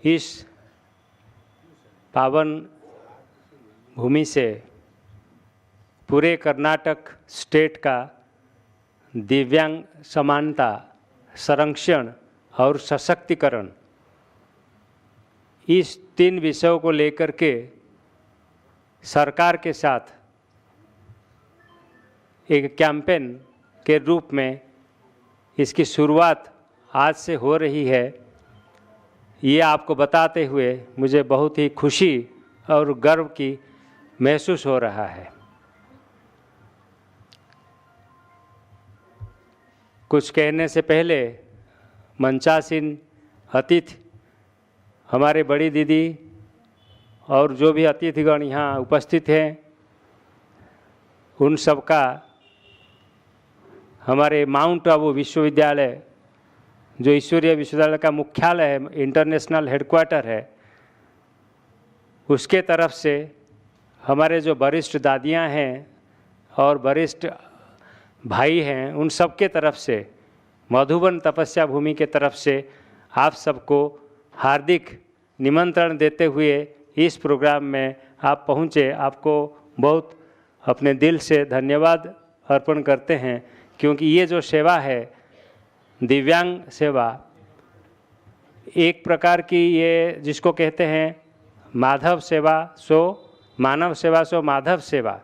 इस पावन भूमि से पूरे कर्नाटक स्टेट का दिव्यांग समानता, संरक्षण और सशक्तिकरण, इस 3 विषयों को लेकर के सरकार के साथ एक कैंपेन के रूप में इसकी शुरुआत आज से हो रही है। ये आपको बताते हुए मुझे बहुत ही खुशी और गर्व की महसूस हो रहा है। कुछ कहने से पहले मंचासीन अतिथि, हमारे बड़ी दीदी और जो भी अतिथिगण यहाँ उपस्थित हैं, उन सबका हमारे माउंट आबू विश्वविद्यालय, जो ईश्वरीय विश्वविद्यालय का मुख्यालय है, इंटरनेशनल हेडक्वार्टर है, उसके तरफ से हमारे जो वरिष्ठ दादियाँ हैं और वरिष्ठ भाई हैं, उन सब के तरफ से, मधुबन तपस्या भूमि के तरफ से आप सबको हार्दिक निमंत्रण देते हुए इस प्रोग्राम में आप पहुँचे। आपको बहुत अपने दिल से धन्यवाद अर्पण करते हैं, क्योंकि ये जो सेवा है, दिव्यांग सेवा, एक प्रकार की ये जिसको कहते हैं माधव सेवा सो मानव सेवा सो माधव सेवा।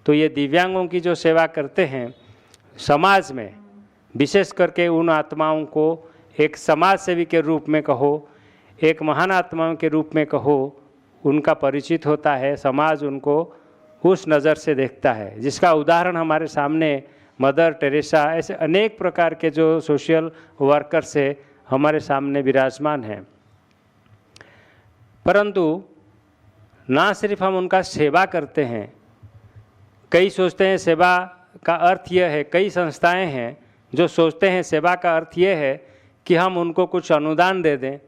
तो ये दिव्यांगों की जो सेवा करते हैं समाज में, विशेष करके उन आत्माओं को एक समाज सेवी के रूप में कहो, एक महान आत्माओं के रूप में कहो, उनका परिचित होता है, समाज उनको उस नज़र से देखता है, जिसका उदाहरण हमारे सामने मदर टेरेसा, ऐसे अनेक प्रकार के जो सोशल वर्कर्स है हमारे सामने विराजमान हैं। परंतु ना सिर्फ हम उनका सेवा करते हैं, कई सोचते हैं सेवा का अर्थ यह है, कई संस्थाएं हैं जो सोचते हैं सेवा का अर्थ यह है कि हम उनको कुछ अनुदान दे दें,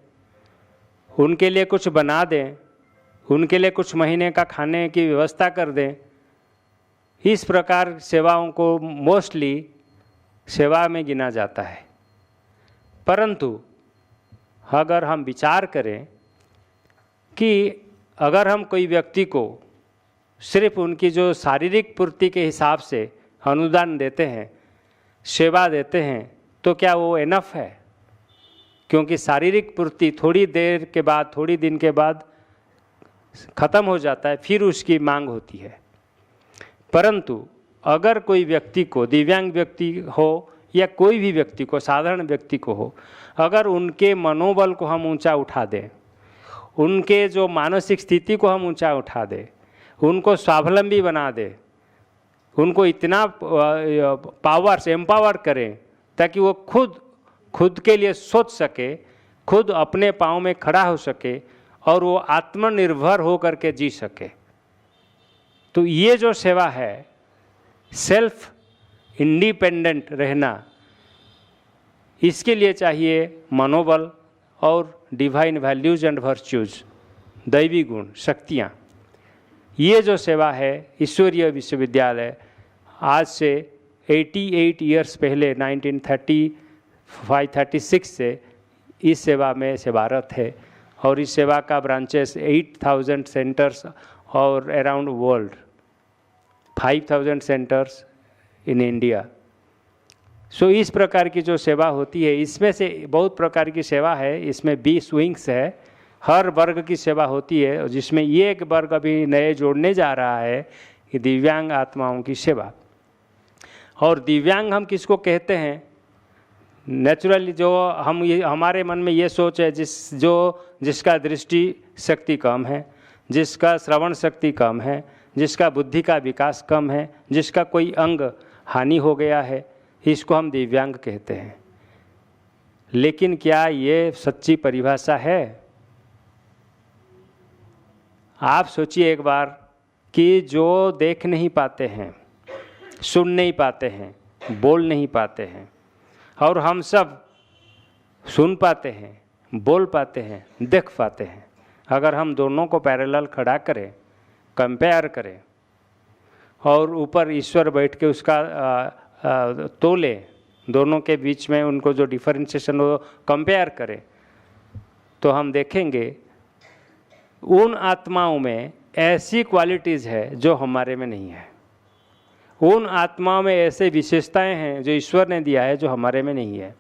उनके लिए कुछ बना दें, उनके लिए कुछ महीने का खाने की व्यवस्था कर दें। इस प्रकार सेवाओं को मोस्टली सेवा में गिना जाता है। परंतु अगर हम विचार करें कि अगर हम कोई व्यक्ति को सिर्फ उनकी जो शारीरिक पूर्ति के हिसाब से अनुदान देते हैं, सेवा देते हैं, तो क्या वो इनफ है? क्योंकि शारीरिक पूर्ति थोड़ी देर के बाद, थोड़ी दिन के बाद ख़त्म हो जाता है, फिर उसकी मांग होती है। परंतु अगर कोई व्यक्ति को, दिव्यांग व्यक्ति हो या कोई भी व्यक्ति को, साधारण व्यक्ति को हो, अगर उनके मनोबल को हम ऊंचा उठा दें, उनके जो मानसिक स्थिति को हम ऊंचा उठा दें, उनको स्वावलंबी बना दें, उनको इतना पावर से एम्पावर करें ताकि वो खुद के लिए सोच सके, खुद अपने पाँव में खड़ा हो सके और वो आत्मनिर्भर हो करके जी सके। तो ये जो सेवा है, सेल्फ इंडिपेंडेंट रहना, इसके लिए चाहिए मनोबल और डिवाइन वैल्यूज एंड वर्च्यूज, दैवी गुण, शक्तियाँ। ये जो सेवा है, ईश्वरीय विश्वविद्यालय आज से 88 ईयर्स पहले 1935-36 से इस सेवा में सेवारत है और इस सेवा का ब्रांचेस 8000 सेंटर्स और around world, 5000 centres in India. So इस प्रकार की जो सेवा होती है, इसमें से बहुत प्रकार की सेवा है, इसमें 20 विंग्स है, हर वर्ग की सेवा होती है, जिसमें ये एक वर्ग अभी नए जोड़ने जा रहा है कि दिव्यांग आत्माओं की सेवा। और दिव्यांग हम किसको कहते हैं? नेचुरली जो हम ये, हमारे मन में ये सोच है, जिसका दृष्टि शक्ति कम है, जिसका श्रवण शक्ति कम है, जिसका बुद्धि का विकास कम है, जिसका कोई अंग हानि हो गया है, इसको हम दिव्यांग कहते हैं। लेकिन क्या ये सच्ची परिभाषा है? आप सोचिए एक बार कि जो देख नहीं पाते हैं, सुन नहीं पाते हैं, बोल नहीं पाते हैं, और हम सब सुन पाते हैं, बोल पाते हैं, देख पाते हैं। अगर हम दोनों को पैरेलल खड़ा करें, कंपेयर करें और ऊपर ईश्वर बैठ के उसका तोले, दोनों के बीच में उनको जो डिफरेंशिएशन हो कंपेयर करें, तो हम देखेंगे उन आत्माओं में ऐसी क्वालिटीज़ है जो हमारे में नहीं है। उन आत्माओं में ऐसे विशेषताएं हैं जो ईश्वर ने दिया है जो हमारे में नहीं है।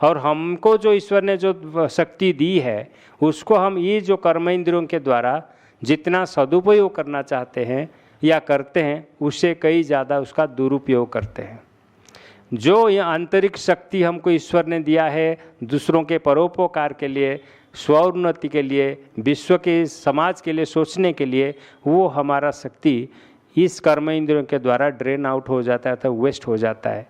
और हमको जो ईश्वर ने जो शक्ति दी है उसको हम ये जो कर्म इंद्रियों के द्वारा जितना सदुपयोग करना चाहते हैं या करते हैं उससे कई ज़्यादा उसका दुरुपयोग करते हैं। जो ये आंतरिक शक्ति हमको ईश्वर ने दिया है दूसरों के परोपकार के लिए, स्वोन्नति के लिए, विश्व के समाज के लिए सोचने के लिए, वो हमारा शक्ति इस कर्म इंद्रियों के द्वारा ड्रेन आउट हो जाता है, तो वेस्ट हो जाता है।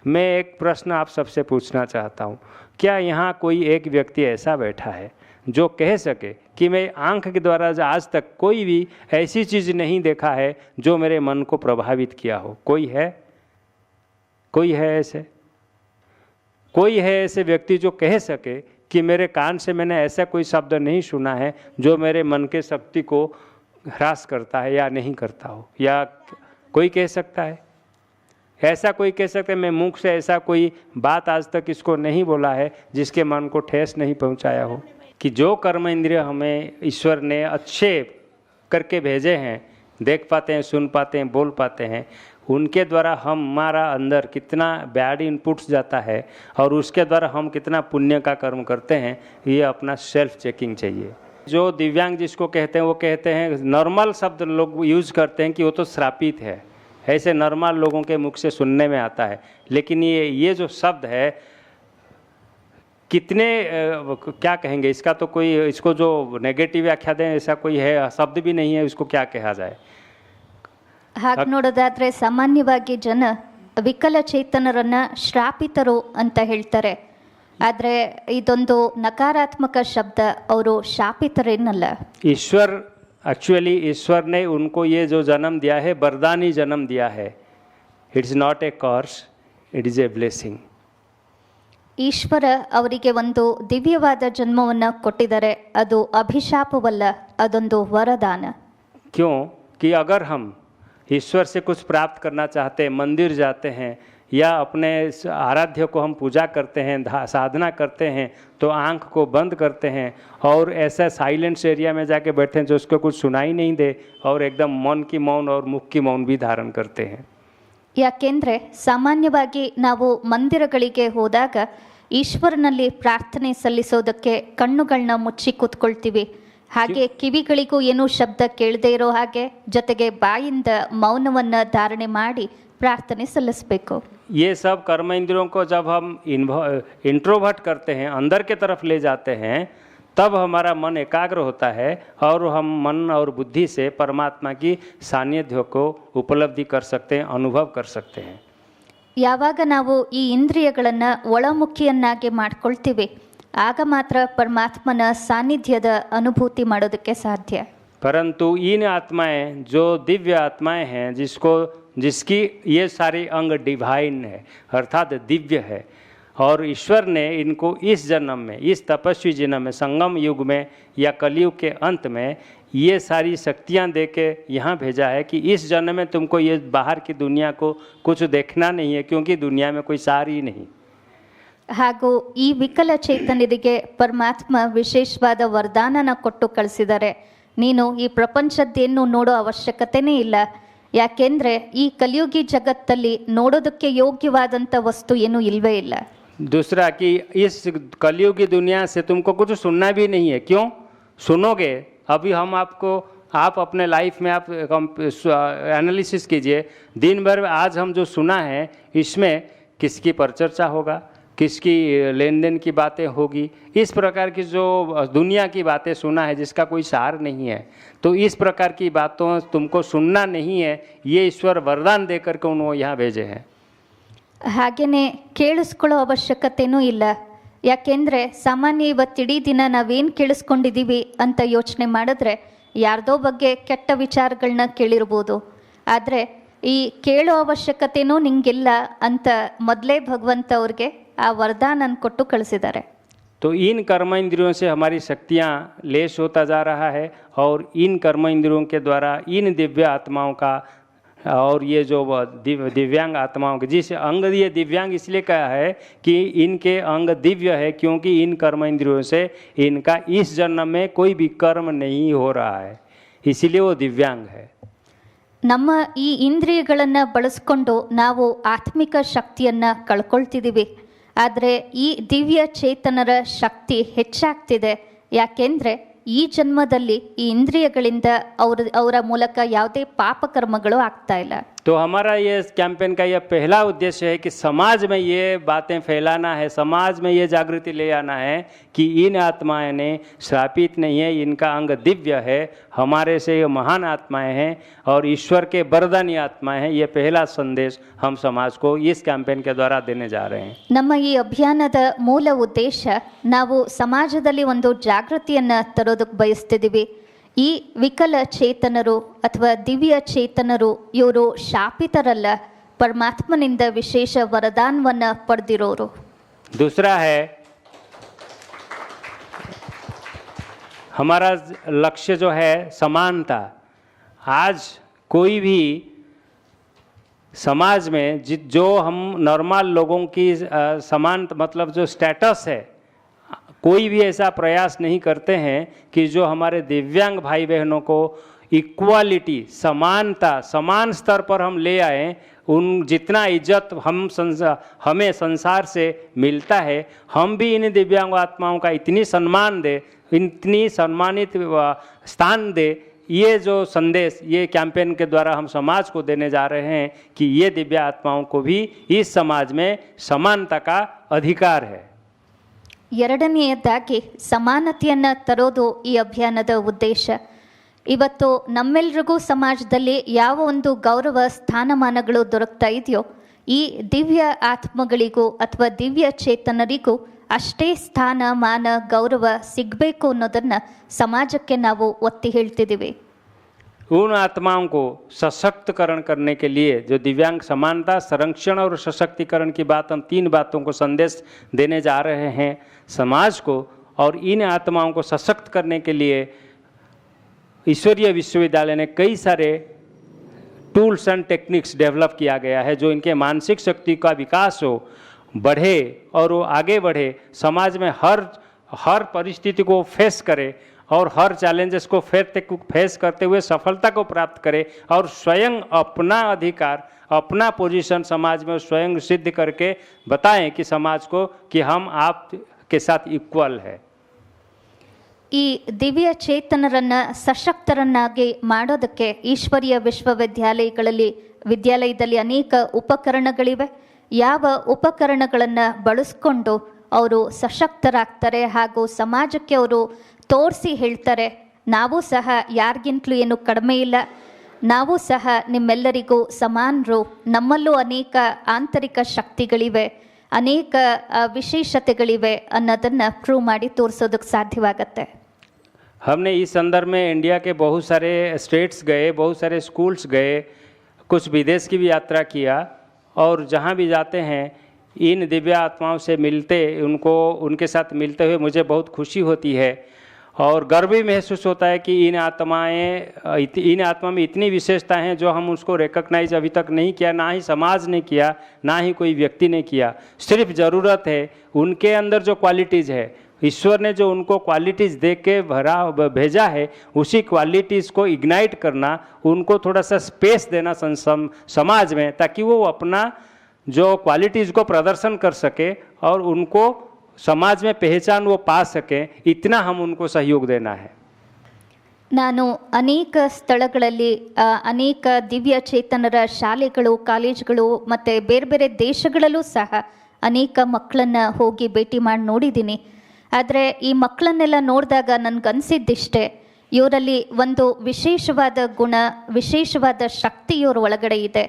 मैं एक प्रश्न आप सबसे पूछना चाहता हूँ, क्या यहाँ कोई एक व्यक्ति ऐसा बैठा है जो कह सके कि मैं आँख के द्वारा आज तक कोई भी ऐसी चीज़ नहीं देखा है जो मेरे मन को प्रभावित किया हो? कोई है? कोई है ऐसे? कोई है ऐसे व्यक्ति जो कह सके कि मेरे कान से मैंने ऐसा कोई शब्द नहीं सुना है जो मेरे मन के शक्ति को ह्रास करता है या नहीं करता हो? या कोई कह सकता है? ऐसा कोई कह सकता है? मैं मुख से ऐसा कोई बात आज तक इसको नहीं बोला है जिसके मन को ठेस नहीं पहुंचाया हो। कि जो कर्म इंद्रिय हमें ईश्वर ने अच्छे करके भेजे हैं, देख पाते हैं, सुन पाते हैं, बोल पाते हैं, उनके द्वारा हमारा अंदर कितना बैड इनपुट्स जाता है और उसके द्वारा हम कितना पुण्य का कर्म करते हैं, ये अपना सेल्फ चेकिंग चाहिए। जो दिव्यांग जिसको कहते हैं वो कहते हैं, नॉर्मल शब्द लोग यूज़ करते हैं कि वो तो श्रापित है, ऐसे नॉर्मल लोगों के मुख से सुनने में आता है। लेकिन ये जो शब्द है कितने क्या कहेंगे इसका, तो कोई इसको जो नेगेटिव व्याख्या दें ऐसा कोई है शब्द भी नहीं है, उसको क्या कहा जाए? ಹಾಗೆ ನೋಡೋದಾದ್ರೆ ಸಾಮಾನ್ಯವಾಗಿ ಜನ ವಿಕಲಚೇತನರನ್ನ ಶ್ರಾಪಿತರು ಅಂತ ಹೇಳ್ತಾರೆ. ಆದರೆ ಇದೊಂದು ನಕಾರಾತ್ಮಕ ಶಬ್ದ, ಅವರು ಶಾಪಿತರೇನಲ್ಲ. ईश्वर एक्चुअली ईश्वर ने उनको ये जो जन्म दिया है वरदानी जन्म दिया है. It is not a curse, it is a blessing. ಈಶ್ವರ ಅವರಿಗೆ ಒಂದು ದಿವ್ಯವಾದ ಜನ್ಮವನ್ನು ಕೊಟ್ಟಿದ್ದಾರೆ. ಅದು ಅಭಿಶಾಪವಲ್ಲ, ಅದೊಂದು ವರದಾನ. क्यों? कि अगर हम ईश्वर से कुछ प्राप्त करना चाहते हैं, मंदिर जाते हैं या अपने आराध्य को हम पूजा करते हैं, साधना करते हैं, तो आँख को बंद करते हैं और ऐसा साइलेंस एरिया में जाके बैठे हैं जो उसको कुछ सुनाई नहीं दे और एकदम मन की मौन और मुख की मौन भी धारण करते हैं. ಯಾಕೆಂದರೆ ಸಾಮಾನ್ಯವಾಗಿ ನಾವು ಮಂದಿರಗಳಿಗೆ ಹೋದಾಗ ಈಶ್ವರನಲ್ಲಿ ಪ್ರಾರ್ಥನೆ ಸಲ್ಲಿಸೋದಕ್ಕೆ ಕಣ್ಣುಗಳನ್ನ ಮುಚ್ಚಿ ಕೂತ್ಕೊಳ್ತೀವಿ. ಹಾಗೆ ಕಿವಿಗಳಿಗೂ ಏನೂ ಶಬ್ದ ಕೇಳದೇ ಇರೋ ಹಾಗೆ ಜೊತೆಗೆ ಬಾಯಿಂದ ಮೌನವನ್ನು ಧಾರಣೆ ಮಾಡಿ प्रार्थना सल्लिसबेको. ये सब कर्म इंद्रियों को जब हम इंट्रोवर्ट करते हैं, अंदर के तरफ ले जाते हैं, तब हमारा मन एकाग्र होता है और हम मन और बुद्धि से परमात्मा की सानिध्य को उपलब्धि कर सकते हैं, अनुभव कर सकते हैं. ಯಾವಾಗ ನಾವು ಈ ಇಂದ್ರಿಯಗಳನ್ನು ಒಳಮುಖಿಯನ್ನಾಗಿ ಮಾಡ್ಕೊಳ್ತೀವಿ ಆಗ ಮಾತ್ರ ಪರಮಾತ್ಮನ ಸಾನ್ನಿಧ್ಯದ ಅನುಭೂತಿ ಮಾಡೋದಕ್ಕೆ ಸಾಧ್ಯ. परंतु इन आत्माएं जो दिव्य आत्माएं हैं जिसकी ये सारे अंग डिवाइन है अर्थात दिव्य है, और ईश्वर ने इनको इस जन्म में, इस तपस्वी जन्म में, संगम युग में या कलयुग के अंत में ये सारी शक्तियाँ दे के यहाँ भेजा है कि इस जन्म में तुमको ये बाहर की दुनिया को कुछ देखना नहीं है, क्योंकि दुनिया में कोई सार ही नहीं. ಹಾಗೂ ಈ ವಿಕಲಚೇತನರಿಗೆ ಪರಮಾತ್ಮ ವಿಶೇಷವಾದ ವರದಾನನ ಕೊಟ್ಟು ಕಳಿಸಿದ್ದಾರೆ. ನೀನು ಈ ಪ್ರಪಂಚದ್ದೇನು ನೋಡೋ ಅವಶ್ಯಕತೆನೇ ಇಲ್ಲ, ಯಾಕೆಂದರೆ ಈ ಕಲಿಯುಗಿ ಜಗತ್ತಲ್ಲಿ ನೋಡೋದಕ್ಕೆ ಯೋಗ್ಯವಾದಂಥ ವಸ್ತು ಏನೂ ಇಲ್ಲವೇ ಇಲ್ಲ. दूसरा कि इस कलयुगी दुनिया से तुमको कुछ सुनना भी नहीं है. क्यों सुनोगे? अभी हम आपको, आप अपने लाइफ में आप एनालिसिस कीजिए, दिन भर आज हम जो सुना है इसमें किसकी परिचर्चा होगा, किसकी लेन देन की बातें होगी, इस प्रकार की जो दुनिया की बातें सुना है जिसका कोई सार नहीं है. तो इस प्रकार की बातों तुमको सुनना नहीं है, ये ईश्वर वरदान देकर के उन्होंने यहाँ भेजे हैं. ಹಾಗೆಯೇ ಕೇಳಿಸ್ಕೊಳ್ಳೋ ಅವಶ್ಯಕತೆಯೂ ಇಲ್ಲ, ಯಾಕೆಂದರೆ ಸಾಮಾನ್ಯ ಇವತ್ತಿಡೀ ದಿನ ನಾವೇನು ಕೇಳಿಸ್ಕೊಂಡಿದ್ದೀವಿ ಅಂತ ಯೋಚನೆ ಮಾಡಿದ್ರೆ ಯಾರ್ದೋ ಬಗ್ಗೆ ಕೆಟ್ಟ ವಿಚಾರಗಳನ್ನ ಕೇಳಿರ್ಬೋದು. ಆದರೆ ಈ ಕೇಳೋ ಅವಶ್ಯಕತೆಯೂ ನಿಂಗಿಲ್ಲ ಅಂತ ಮೊದಲೇ ಭಗವಂತ ಅವ್ರಿಗೆ ಆ ವರದಾನ ಕೊಟ್ಟು ಕಳಿಸಿದ್ದಾರೆ. तो इन कर्म इंद्रियों से हमारी शक्तियाँ लेस होता जा रहा है और इन कर्म इंद्रियों के द्वारा इन दिव्य आत्माओं का और ये जो दिव्यांग आत्माओं के, जिस अंग ये दिव्यांग इसलिए कहा है कि इनके अंग दिव्य है, क्योंकि इन कर्म इंद्रियों से इनका इस जन्म में कोई भी कर्म नहीं हो रहा है, इसीलिए वो दिव्यांग है। ನಮ್ಮ ಈ ಇಂದ್ರಿಯಗಳನ್ನು ಬಳಸ್ಕೊಂಡು ನಾವು ಆತ್ಮಿಕ ಶಕ್ತಿಯನ್ನ ಕಳ್ಕೊಳ್ತಿದ್ದೀವಿ. ಆದರೆ ಈ ದಿವ್ಯ ಚೇತನರ ಶಕ್ತಿ ಹೆಚ್ಚಾಗ್ತಿದೆ. ಯಾಕೆಂದ್ರೆ ಈ ಜನ್ಮದಲ್ಲಿ ಈ ಇಂದ್ರಿಯಗಳಿಂದ ಅವರ ಮೂಲಕ ಯಾವುದೇ ಪಾಪಕರ್ಮಗಳು ಆಗ್ತಾ ಇಲ್ಲ. तो हमारा ये कैंपेन का यह पहला उद्देश्य है कि समाज में ये बातें फैलाना है, समाज में ये जागृति ले आना है कि इन आत्माएं ने श्रापित नहीं है, इनका अंग दिव्य है, हमारे से ये महान आत्माएं हैं और ईश्वर के वरदानी आत्माएं हैं। ये पहला संदेश हम समाज को इस कैंपेन के द्वारा देने जा रहे हैं। ನಮ್ಮ ಈ ಅಭಿಯಾನದ ಮೂಲ ಉದ್ದೇಶ ನಾವು ಸಮಾಜದಲ್ಲಿ ಒಂದು ಜಾಗೃತಿಯನ್ನ ತರೋದಕ್ಕೆ ಬಯಸ್ತಿದ್ದೀವಿ. ಈ ವಿಕಲ ಚೇತನರು ಅಥವಾ ದಿವ್ಯ ಚೇತನರು ಇವರು ಶಾಪಿತರಲ್ಲ, ಪರಮಾತ್ಮನಿಂದ ವಿಶೇಷ ವರದಾನವನ್ನ ಪಡೆದಿರೋರು. दूसरा है हमारा लक्ष्य जो है समानता। आज कोई भी समाज में जो हम नॉर्मल लोगों की समान मतलब जो स्टेटस है, कोई भी ऐसा प्रयास नहीं करते हैं कि जो हमारे दिव्यांग भाई बहनों को इक्वालिटी, समानता, समान स्तर पर हम ले आए। उन जितना इज्जत हमें संसार से मिलता है, हम भी इन दिव्यांग आत्माओं का इतनी सम्मान दे, इतनी सम्मानित स्थान दे। ये जो संदेश ये कैंपेन के द्वारा हम समाज को देने जा रहे हैं कि ये दिव्य आत्माओं को भी इस समाज में समानता का अधिकार है। ಎರಡನೆಯದಾಗಿ ಸಮಾನತೆಯನ್ನು ತರೋದು ಈ ಅಭಿಯಾನದ ಉದ್ದೇಶ. ಇವತ್ತು ನಮ್ಮೆಲ್ರಿಗೂ ಸಮಾಜದಲ್ಲಿ ಯಾವ ಒಂದು ಗೌರವ ಸ್ಥಾನಮಾನಗಳು ದೊರಕ್ತಾ ಇದೆಯೋ, ಈ ದಿವ್ಯ ಆತ್ಮಗಳಿಗೂ ಅಥವಾ ದಿವ್ಯ ಚೇತನರಿಗೂ ಅಷ್ಟೇ ಸ್ಥಾನ ಮಾನ ಗೌರವ ಸಿಗಬೇಕು ಅನ್ನೋದನ್ನು ಸಮಾಜಕ್ಕೆ ನಾವು ಒತ್ತಿ ಹೇಳ್ತಿದ್ದೀವಿ. उन आत्माओं को सशक्तकरण करने के लिए जो दिव्यांग समानता, संरक्षण और सशक्तिकरण की बात, हम 3 बातों को संदेश देने जा रहे हैं समाज को। और इन आत्माओं को सशक्त करने के लिए ईश्वरीय विश्वविद्यालय ने कई सारे टूल्स एंड टेक्निक्स डेवलप किया गया है, जो इनके मानसिक शक्ति का विकास हो, बढ़े और वो आगे बढ़े, समाज में हर परिस्थिति को फेस करे और हर चैलेंजेस को फेस करते हुए सफलता को प्राप्त करे और स्वयं अपना अधिकार, अपना पोजीशन समाज में स्वयं सिद्ध करके बताएं कि समाज को कि हम आप के साथ इक्वल है। ಈ ದಿವ್ಯ ಚೇತನರನ್ನ ಸಶಕ್ತರನ್ನಾಗಿ ಮಾಡೋದಕ್ಕೆ ಈಶ್ವರೀಯ ವಿದ್ಯಾಲಯದಲ್ಲಿ ಅನೇಕ ಉಪಕರಣಗಳಿವೆ. ಯಾವ ಉಪಕರಣಗಳನ್ನು ಬಳಸ್ಕೊಂಡು ಅವರು ಸಶಕ್ತರಾಗ್ತಾರೆ ಹಾಗೂ ಸಮಾಜಕ್ಕೆ ಅವರು ತೋರಿಸಿ ಹೇಳ್ತಾರೆ, ನಾವು ಸಹ ಯಾರಿಗಿಂತಲೂ ಏನು ಕಡಿಮೆ ಇಲ್ಲ, ನಾವು ಸಹ ನಿಮ್ಮೆಲ್ಲರಿಗೂ ಸಮಾನರು, ನಮ್ಮಲ್ಲೂ ಅನೇಕ ಆಂತರಿಕ ಶಕ್ತಿಗಳಿವೆ, ಅನೇಕ ವಿಶೇಷತೆಗಳಿವೆ ಅನ್ನೋದನ್ನು ಪ್ರೂವ್ ಮಾಡಿ ತೋರಿಸೋದಕ್ಕೆ ಸಾಧ್ಯವಾಗತ್ತೆ. हमने इस संदर्भ में इंडिया के बहुत सारे स्टेट्स गए, बहुत सारे स्कूल्स गए, कुछ विदेश की भी यात्रा किया और जहाँ भी जाते हैं इन दिव्य आत्माओं से मिलते, उनके साथ मिलते हुए मुझे बहुत खुशी होती है और गर्व भी महसूस होता है कि इन आत्मा में इतनी विशेषताएं हैं जो हम उसको रिकॉग्नाइज अभी तक नहीं किया, ना ही समाज ने किया, ना ही कोई व्यक्ति ने किया। सिर्फ ज़रूरत है उनके अंदर जो क्वालिटीज़ है, ईश्वर ने जो उनको क्वालिटीज़ दे के भेजा है, उसी क्वालिटीज़ को इग्नाइट करना, उनको थोड़ा सा स्पेस देना समाज में, ताकि वो अपना जो क्वालिटीज़ को प्रदर्शन कर सके और उनको समाज में पहचान वो पा सके, इतना हम उनको सहयोग देना है। ನಾನು ಅನೇಕ ಸ್ಥಳಗಳಲ್ಲಿ ಅನೇಕ ದಿವ್ಯ ಚೇತನರ ಶಾಲೆಗಳು, ಕಾಲೇಜುಗಳು ಮತ್ತು ಬೇರೆ ಬೇರೆ ದೇಶಗಳಲ್ಲೂ ಸಹ ಅನೇಕ ಮಕ್ಕಳನ್ನು ಹೋಗಿ ಭೇಟಿ ಮಾಡಿ ನೋಡಿದ್ದೀನಿ. ಆದರೆ ಈ ಮಕ್ಕಳನ್ನೆಲ್ಲ ನೋಡಿದಾಗ ನನಗನ್ಸಿದ್ದಿಷ್ಟೇ, ಇವರಲ್ಲಿ ಒಂದು ವಿಶೇಷವಾದ ಗುಣ, ವಿಶೇಷವಾದ ಶಕ್ತಿ ಇವ್ರ ಒಳಗಡೆ ಇದೆ.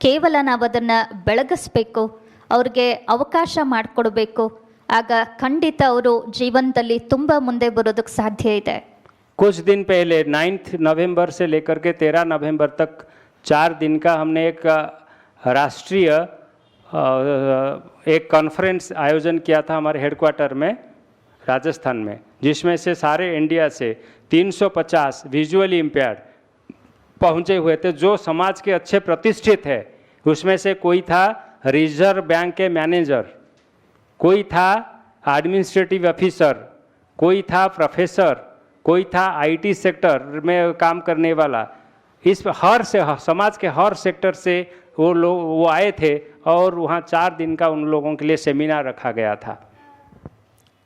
ಕೇವಲ ನಾವು ಅದನ್ನು ಬೆಳಗಿಸ್ಬೇಕು, ಅವ್ರಿಗೆ ಅವಕಾಶ ಮಾಡಿಕೊಡ್ಬೇಕು, ಆಗ ಖಂಡಿತ ಅವರು ಜೀವನದಲ್ಲಿ ತುಂಬ ಮುಂದೆ ಬರೋದಕ್ಕೆ ಸಾಧ್ಯ ಇದೆ. कुछ दिन पहले 9 नवंबर से लेकर के 13 नवंबर तक 4 दिन का हमने एक राष्ट्रीय एक कॉन्फ्रेंस आयोजन किया था हमारे हेडक्वार्टर में राजस्थान में, जिसमें से सारे इंडिया से 350 विजुअली इम्पेयर्ड पहुंचे हुए थे जो समाज के अच्छे प्रतिष्ठित है। उसमें से कोई था रिजर्व बैंक के मैनेजर, कोई था एडमिनिस्ट्रेटिव ऑफिसर, कोई था प्रोफेसर, कोई था आईटी सेक्टर में काम करने वाला। इस समाज के हर सेक्टर से वो आए थे और वहाँ 4 दिन का उन लोगों के लिए सेमिनार रखा गया था।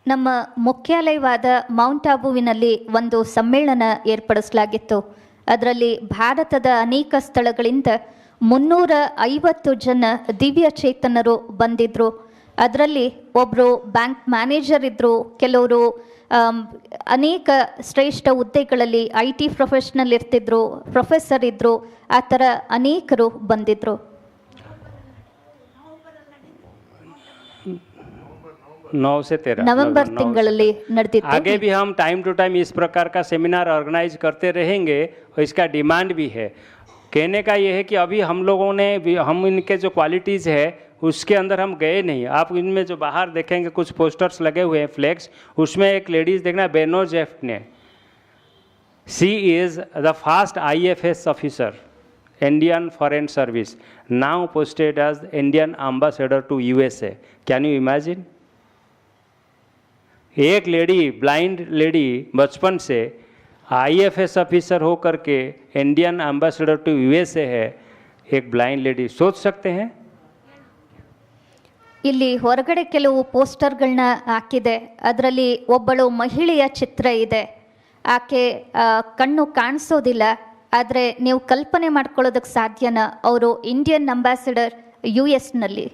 ನಮ್ಮ ಮುಖ್ಯಾಲಯವಾದ ಮೌಂಟ್ ಆಬುವಿನಲ್ಲಿ ಒಂದು ಸಮ್ಮೇಳನ ಏರ್ಪಡಿಸಲಾಗಿತ್ತು. ಅದರಲ್ಲಿ ಭಾರತದ ಅನೇಕ ಸ್ಥಳಗಳಿಂದ 350 ಜನ ದಿವ್ಯ ಚೇತನರು ಬಂದಿದ್ದರು. ಅದರಲ್ಲಿ ಒಬ್ಬರು ಬ್ಯಾಂಕ್ ಮ್ಯಾನೇಜರ್ ಇದ್ದರು, ಕೆಲವರು ಅನೇಕ ಶ್ರೇಷ್ಠ ಹುದ್ದೆಗಳಲ್ಲಿ IT ಪ್ರೊಫೆಷ್ನಲ್ ಇರ್ತಿದ್ರು, ಪ್ರೊಫೆಸರ್ ಇದ್ದರು, ಆ ಥರ ಅನೇಕರು ಬಂದಿದ್ದರು. नवंबर ತಿಂಗಳಲ್ಲಿ ನಡೆದಿತ್ತು. आगे भी हम टाइम टू टाइम इस प्रकार का सेमिनार ऑर्गेनाइज करते रहेंगे और इसका डिमांड भी है। कहने का ये है कि अभी हम लोगों ने हम इनके जो क्वालिटीज़ है उसके अंदर हम गए नहीं। आप इनमें जो बाहर देखेंगे कुछ पोस्टर्स लगे हुए हैं, फ्लैक्स, उसमें एक लेडीज़ देखना, बेनोजेफ ने, she is the first IFS officer, Indian foreign service, now posted as Indian ambassador to USA। Can you imagine? एक लेडी, ब्लाइंड लेडी, बचपन से IFS ऑफिसर हो करके इंडियन एम्बेसडर टू USA है। एक ब्लाइंड लेडी, सोच सकते हैं? ಇಲ್ಲಿ ಹೊರಗಡೆ ಕೆಲವು ಪೋಸ್ಟರ್ಗಳನ್ನ ಹಾಕಿದೆ. ಅದರಲ್ಲಿ ಒಬ್ಬಳು ಮಹಿಳೆಯ ಚಿತ್ರ ಇದೆ. ಆಕೆ ಕಣ್ಣು ಕಾಣಿಸೋದಿಲ್ಲ, ಆದರೆ ನೀವು ಕಲ್ಪನೆ ಮಾಡ್ಕೊಳ್ಳೋದಕ್ಕೆ ಸಾಧ್ಯನಾ? ಅವರು ಇಂಡಿಯನ್ ಅಂಬಾಸಿಡರ್ US-ನಲ್ಲಿ,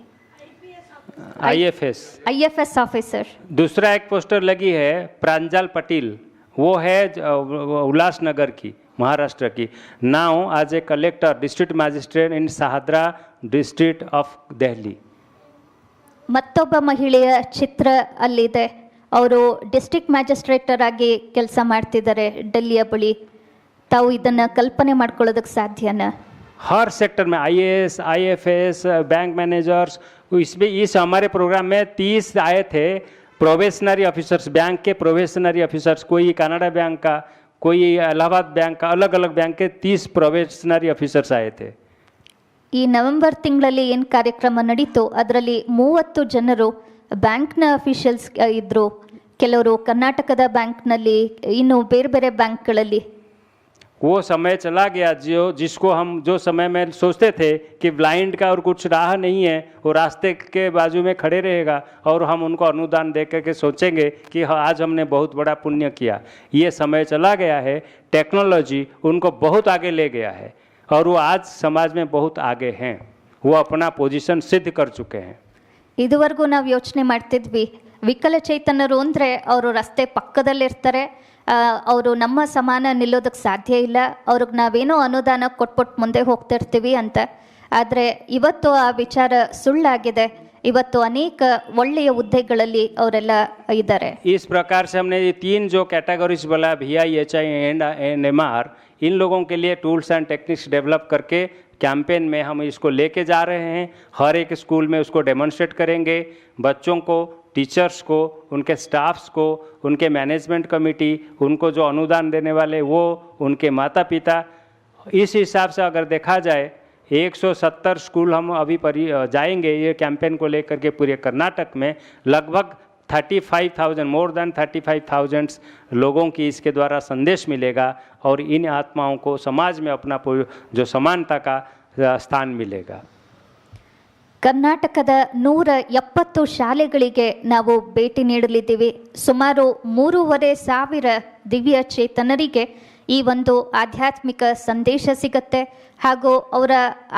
IFS ऑफिसर। दूसरा एक पोस्टर लगी है प्रांजल पटेल, वो है उल्लासनगर की, महाराष्ट्र की, now as a collector district magistrate in Shahdara district of Delhi. ಮತ್ತೊಬ್ಬ ಮಹಿಳೆಯ ಚಿತ್ರ ಅಲ್ಲಿದೆ. ಅವರು ಡಿಸ್ಟ್ರಿಕ್ಟ್ ಮ್ಯಾಜಿಸ್ಟ್ರೇಟರ್ ಆಗಿ ಕೆಲಸ ಮಾಡ್ತಿದ್ದಾರೆ ಡೆಲ್ಲಿಯ ಬಳಿ. ತಾವು ಇದನ್ನ ಕಲ್ಪನೆ ಮಾಡ್ಕೊಳ್ಳೋದಕ್ಕೆ ಸಾಧ್ಯನಾ? हर सेक्टर में IAS, IFS, बैंक मैनेजर्स, इसमें इस हमारे प्रोग्राम में 30 आए थे प्रोबेशनरी ऑफिसर्स, बैंक के प्रोबेशनरी ऑफिसर्स, कोई कनाडा बैंक का, कोई इलाहाबाद बैंक का, अलग अलग बैंक के 30 प्रोबेशनरी ऑफिसर्स आए थे। ಈ ನವೆಂಬರ್ ತಿಂಗಳಲ್ಲಿ ಏನು ಕಾರ್ಯಕ್ರಮ ನಡೀತು ಅದರಲ್ಲಿ 30 ಜನರು ಬ್ಯಾಂಕ್ನ ಅಫಿಷಿಯಲ್ಸ್ ಇದ್ದರು. ಕೆಲವರು ಕರ್ನಾಟಕದ ಬ್ಯಾಂಕ್ನಲ್ಲಿ, ಇನ್ನು ಬೇರೆ ಬೇರೆ ಬ್ಯಾಂಕ್ಗಳಲ್ಲಿ. वो समय चला गया जिसको हम जो समय में सोचते थे कि ब्लाइंड का और कुछ राह नहीं है, वो रास्ते के बाजू में खड़े रहेगा और हम उनको अनुदान दे करके सोचेंगे कि आज हमने बहुत बड़ा पुण्य किया। ये समय चला गया है। टेक्नोलॉजी उनको बहुत आगे ले गया है और वो आज समाज में बहुत आगे हैं, वो अपना पोजीशन सिद्ध कर चुके हैं। ಇದುವರೆಗೂ ನಾವು ಯೋಚನೆ ಮಾಡ್ತಿದ್ವಿ ವಿಕಲಚೇತನರು ಅಂದರೆ ಅವರು ರಸ್ತೆ ಪಕ್ಕದಲ್ಲಿರ್ತಾರೆ, ಅವರು ನಮ್ಮ ಸಮಾನ ನಿಲ್ಲೋದಕ್ಕೆ ಸಾಧ್ಯ ಇಲ್ಲ, ಅವ್ರಿಗೆ ನಾವೇನೋ ಅನುದಾನ ಕೊಟ್ಬಿಟ್ಟು ಮುಂದೆ ಹೋಗ್ತಿರ್ತೀವಿ ಅಂತ. ಆದರೆ ಇವತ್ತು ಆ ವಿಚಾರ ಸುಳ್ಳಾಗಿದೆ. ಇವತ್ತು ಅನೇಕ ಒಳ್ಳೆಯ ಹುದ್ದೆಗಳಲ್ಲಿ ಅವರೆಲ್ಲ ಇದ್ದಾರೆ. इस प्रकार से हमने ये 3 जो कैटेगरीज बोला, VI, HI एंड NMR, इन लोगों के लिए टूल्स एंड टेक्निक्स डेवलप करके कैंपेन में हम इसको लेके जा रहे हैं। हर एक स्कूल में उसको डेमोन्स्ट्रेट करेंगे। बच्चों को, टीचर्स को, उनके स्टाफ्स को, उनके मैनेजमेंट कमेटी, उनको जो अनुदान देने वाले वो, उनके माता पिता, इस हिसाब से अगर देखा जाए 170 स्कूल हम अभी जाएंगे ये कैंपेन को लेकर के पूरे कर्नाटक में। लगभग 35,000, मोर देन 35,000 लोगों की इसके द्वारा संदेश मिलेगा और इन आत्माओं को समाज में अपना जो समानता का स्थान मिलेगा। ಕರ್ನಾಟಕದ 170 ಶಾಲೆಗಳಿಗೆ ನಾವು ಭೇಟಿ ನೀಡಲಿದ್ದೀವಿ. ಸುಮಾರು 3,500 ದಿವ್ಯ ಚೇತನರಿಗೆ ಈ ಒಂದು ಆಧ್ಯಾತ್ಮಿಕ ಸಂದೇಶ ಸಿಗತ್ತೆ ಹಾಗೂ ಅವರ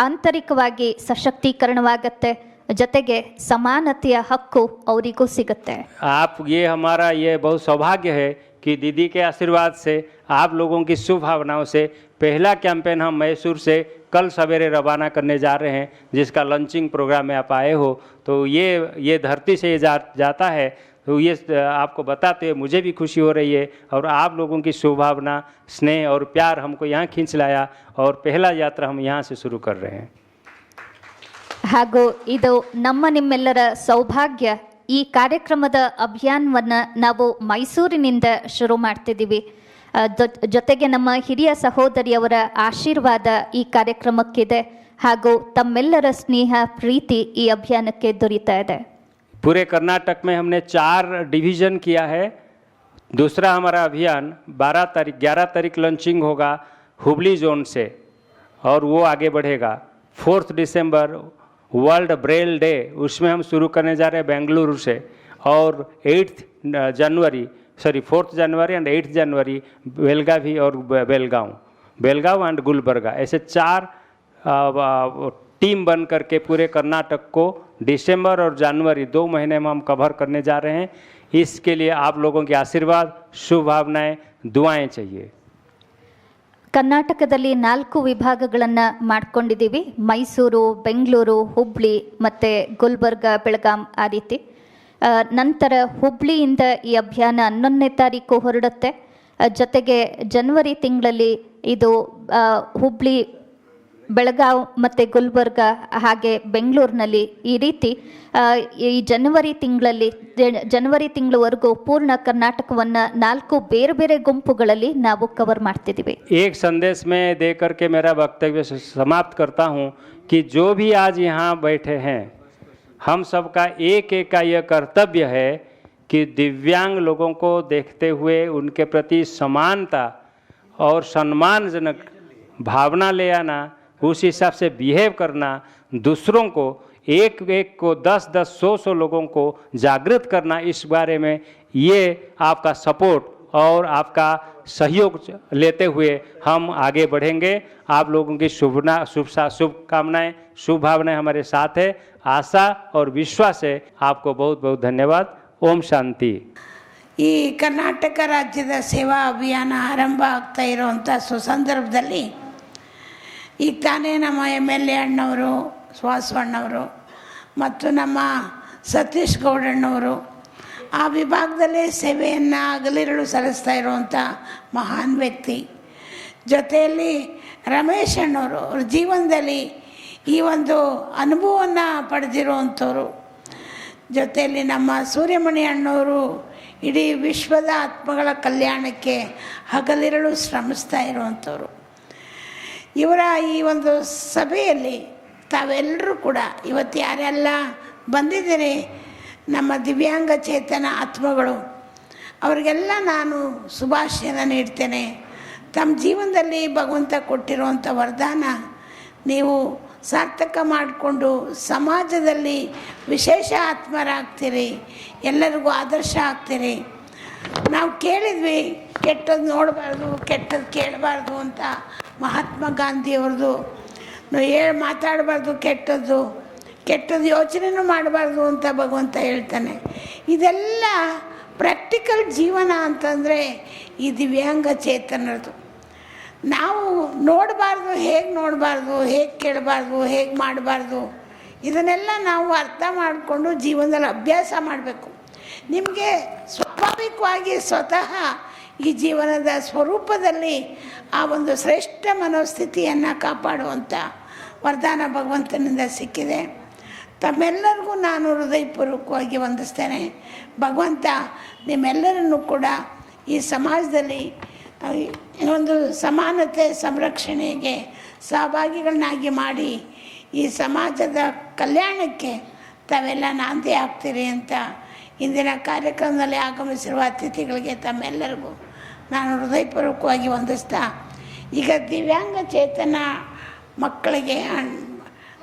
ಆಂತರಿಕವಾಗಿ ಸಶಕ್ತೀಕರಣವಾಗತ್ತೆ, ಜೊತೆಗೆ ಸಮಾನತೆಯ ಹಕ್ಕು ಅವರಿಗೂ ಸಿಗುತ್ತೆ. आप ये हमारा ये बहुत सौभाग्य है कि दीदी के आशीर्वाद से, आप लोगों की शुभ भावनाओं से पहला कैंपेन हम मैसूर से कल सवेरे रवाना करने जा रहे हैं, जिसका लॉन्चिंग प्रोग्राम में आप आए हो। तो ये धरती से जाता है, तो ये आपको बताते हुए मुझे भी खुशी हो रही है और आप लोगों की शुभभावना, स्नेह और प्यार हमको यहाँ खींच लाया और पहला यात्रा हम यहाँ से शुरू कर रहे हैं। ಹಾಗೂ ಇದು ನಮ್ಮ ನಿಮ್ಮೆಲ್ಲರ ಸೌಭಾಗ್ಯ. ಈ ಕಾರ್ಯಕ್ರಮದ ಅಭಿಯಾನವನ್ನು ನಾವು ಮೈಸೂರಿನಿಂದ ಶುರು ಮಾಡ್ತಿದ್ದೀವಿ. ಜೊತೆಗೆ ನಮ್ಮ ಹಿರಿಯ ಸಹೋದರಿಯವರ ಆಶೀರ್ವಾದ ಈ ಕಾರ್ಯಕ್ರಮಕ್ಕಿದೆ ಹಾಗೂ ತಮ್ಮೆಲ್ಲರ ಸ್ನೇಹ ಪ್ರೀತಿ ಈ ಅಭಿಯಾನಕ್ಕೆ ದೊರೀತಾ ಇದೆ. पूरे कर्नाटक में हमने 4 डिवीज़न किया है. दूसरा हमारा अभियान 11 तारीख लॉन्चिंग होगा हुबली जोन से और वो आगे बढ़ेगा. 4 दिसंबर वर्ल्ड ब्रेल डे, उसमें हम शुरू करने जा रहे हैं बेंगलुरु से. और 4 जनवरी एंड 8 जनवरी बेलगावी और बेलगांव एंड गुलबर्गा, ऐसे 4 टीम बन करके पूरे कर्नाटक को दिसंबर और जनवरी 2 महीने में हम कवर करने जा रहे हैं. इसके लिए आप लोगों की आशीर्वाद, शुभभावनाएं, दुआएं चाहिए. ಕರ್ನಾಟಕದಲ್ಲಿ 4 ವಿಭಾಗಗಳನ್ನು ಮಾಡ್ಕೊಂಡಿದ್ದೀವಿ. ಮೈಸೂರು, ಬೆಂಗಳೂರು, ಹುಬ್ಳಿ ಮತ್ತು ಗುಲ್ಬರ್ಗ, ಬೆಳಗಾಂ ಆ ರೀತಿ. ನಂತರ ಹುಬ್ಳಿಯಿಂದ ಈ ಅಭಿಯಾನ 11ನೇ ತಾರೀಕು ಹೊರಡುತ್ತೆ. ಜೊತೆಗೆ ಜನವರಿ ತಿಂಗಳಲ್ಲಿ ಇದು ಹುಬ್ಳಿ, ಬೆಳಗಾವ್ ಮತ್ತು ಗುಲ್ಬರ್ಗ ಹಾಗೆ ಬೆಂಗಳೂರಿನಲ್ಲಿ ಈ ರೀತಿ ಈ ಜನವರಿ ತಿಂಗಳವರೆಗೂ ಪೂರ್ಣ ಕರ್ನಾಟಕವನ್ನು 4 ಬೇರೆ ಬೇರೆ ಗುಂಪುಗಳಲ್ಲಿ ನಾವು ಕವರ್ ಮಾಡ್ತಿದ್ದೀವಿ. एक संदेश में दे करके मेरा वक्तव्य समाप्त करता हूँ कि जो भी आज यहाँ बैठे हैं, हम सबका एक का यह कर्तव्य है कि दिव्यांग लोगों को देखते हुए उनके प्रति समानता और सम्मानजनक भावना ले आना, उस हिसाब से बिहेव करना, दूसरों को एक को 10 100 लोगों को जागृत करना. इस बारे में ये आपका सपोर्ट और आपका सहयोग लेते हुए हम आगे बढ़ेंगे. आप लोगों की शुभकामनाएं, शुभ भावनाएं हमारे साथ है. आशा और विश्वास है. आपको बहुत बहुत धन्यवाद. ओम शांति. ಈ ಕರ್ನಾಟಕ ರಾಜ್ಯದ ಸೇವಾ ಅಭಿಯಾನ ಆರಂಭ ಆಗ್ತಾ ಇರೋವಂಥ ಸುಸಂದರ್ಭದಲ್ಲಿ ಈಗ ತಾನೇ ನಮ್ಮ MLA ಅಣ್ಣವರು, ವಾಸವಣ್ಣವರು ಮತ್ತು ನಮ್ಮ ಸತೀಶ್ ಗೌಡಣ್ಣವರು ಆ ವಿಭಾಗದಲ್ಲೇ ಸೇವೆಯನ್ನು ಹಗಲಿರುಳು ಸಲ್ಲಿಸ್ತಾ ಇರುವಂಥ ಮಹಾನ್ ವ್ಯಕ್ತಿ, ಜೊತೆಯಲ್ಲಿ ರಮೇಶ್ ಅಣ್ಣವರು ಅವ್ರ ಜೀವನದಲ್ಲಿ ಈ ಒಂದು ಅನುಭವವನ್ನು ಪಡೆದಿರುವಂಥವ್ರು, ಜೊತೆಯಲ್ಲಿ ನಮ್ಮ ಸೂರ್ಯಮಣಿ ಅಣ್ಣವರು ಇಡೀ ವಿಶ್ವದ ಆತ್ಮಗಳ ಕಲ್ಯಾಣಕ್ಕೆ ಹಗಲಿರುಳು ಶ್ರಮಿಸ್ತಾ ಇರುವಂಥವ್ರು. ಇವರ ಈ ಒಂದು ಸಭೆಯಲ್ಲಿ ತಾವೆಲ್ಲರೂ ಕೂಡ ಇವತ್ತು ಯಾರೆಲ್ಲ ಬಂದಿದ್ದೀರಿ ನಮ್ಮ ದಿವ್ಯಾಂಗ ಚೇತನ ಆತ್ಮಗಳು, ಅವರಿಗೆಲ್ಲ ನಾನು ಶುಭಾಶಯನ ನೀಡ್ತೇನೆ. ತಮ್ಮ ಜೀವನದಲ್ಲಿ ಭಗವಂತ ಕೊಟ್ಟಿರುವಂಥ ವರದಾನ ನೀವು ಸಾರ್ಥಕ ಮಾಡಿಕೊಂಡು ಸಮಾಜದಲ್ಲಿ ವಿಶೇಷ ಆತ್ಮರಾಗ್ತೀರಿ, ಎಲ್ಲರಿಗೂ ಆದರ್ಶ ಆಗ್ತೀರಿ. ನಾವು ಕೇಳಿದ್ವಿ ಕೆಟ್ಟದ್ದು ನೋಡಬಾರ್ದು, ಕೆಟ್ಟದ್ದು ಕೇಳಬಾರ್ದು ಅಂತ. ಮಹಾತ್ಮ ಗಾಂಧಿಯವ್ರದ್ದು ಮಾತಾಡಬಾರ್ದು, ಕೆಟ್ಟದ್ದು ಯೋಚನೆನೂ ಮಾಡಬಾರ್ದು ಅಂತ ಭಗವಂತ ಹೇಳ್ತಾನೆ. ಇದೆಲ್ಲ ಪ್ರಾಕ್ಟಿಕಲ್ ಜೀವನ ಅಂತಂದರೆ ಈ ದಿವ್ಯಾಂಗ ಚೇತನರದು. ನಾವು ನೋಡಬಾರ್ದು, ಹೇಗೆ ಕೇಳಬಾರ್ದು, ಹೇಗೆ ಮಾಡಬಾರ್ದು, ಇದನ್ನೆಲ್ಲ ನಾವು ಅರ್ಥ ಮಾಡಿಕೊಂಡು ಜೀವನದಲ್ಲಿ ಅಭ್ಯಾಸ ಮಾಡಬೇಕು. ನಿಮಗೆ ಸ್ವಾಭಾವಿಕವಾಗಿ ಸ್ವತಃ ಈ ಜೀವನದ ಸ್ವರೂಪದಲ್ಲಿ ಆ ಒಂದು ಶ್ರೇಷ್ಠ ಮನೋಸ್ಥಿತಿಯನ್ನು ಕಾಪಾಡುವಂಥ ವರದಾನ ಭಗವಂತನಿಂದ ಸಿಕ್ಕಿದೆ. ತಮ್ಮೆಲ್ಲರಿಗೂ ನಾನು ಹೃದಯಪೂರ್ವಕವಾಗಿ ವಂದಿಸ್ತೇನೆ. ಭಗವಂತ ನಿಮ್ಮೆಲ್ಲರನ್ನು ಕೂಡ ಈ ಸಮಾಜದಲ್ಲಿ ಒಂದು ಸಮಾನತೆ ಸಂರಕ್ಷಣೆಗೆ ಸಹಭಾಗಿಗಳನ್ನಾಗಿ ಮಾಡಿ ಈ ಸಮಾಜದ ಕಲ್ಯಾಣಕ್ಕೆ ತಾವೆಲ್ಲ ನಾಂದಿ ಆಗ್ತೀರಿ ಅಂತ ಇಂದಿನ ಕಾರ್ಯಕ್ರಮದಲ್ಲಿ ಆಗಮಿಸಿರುವ ಅತಿಥಿಗಳಿಗೆ ತಮ್ಮೆಲ್ಲರಿಗೂ ನಾನು ಹೃದಯಪೂರ್ವಕವಾಗಿ ವಂದಿಸ್ತಾ, ಈಗ ದಿವ್ಯಾಂಗ ಚೇತನ ಮಕ್ಕಳಿಗೆ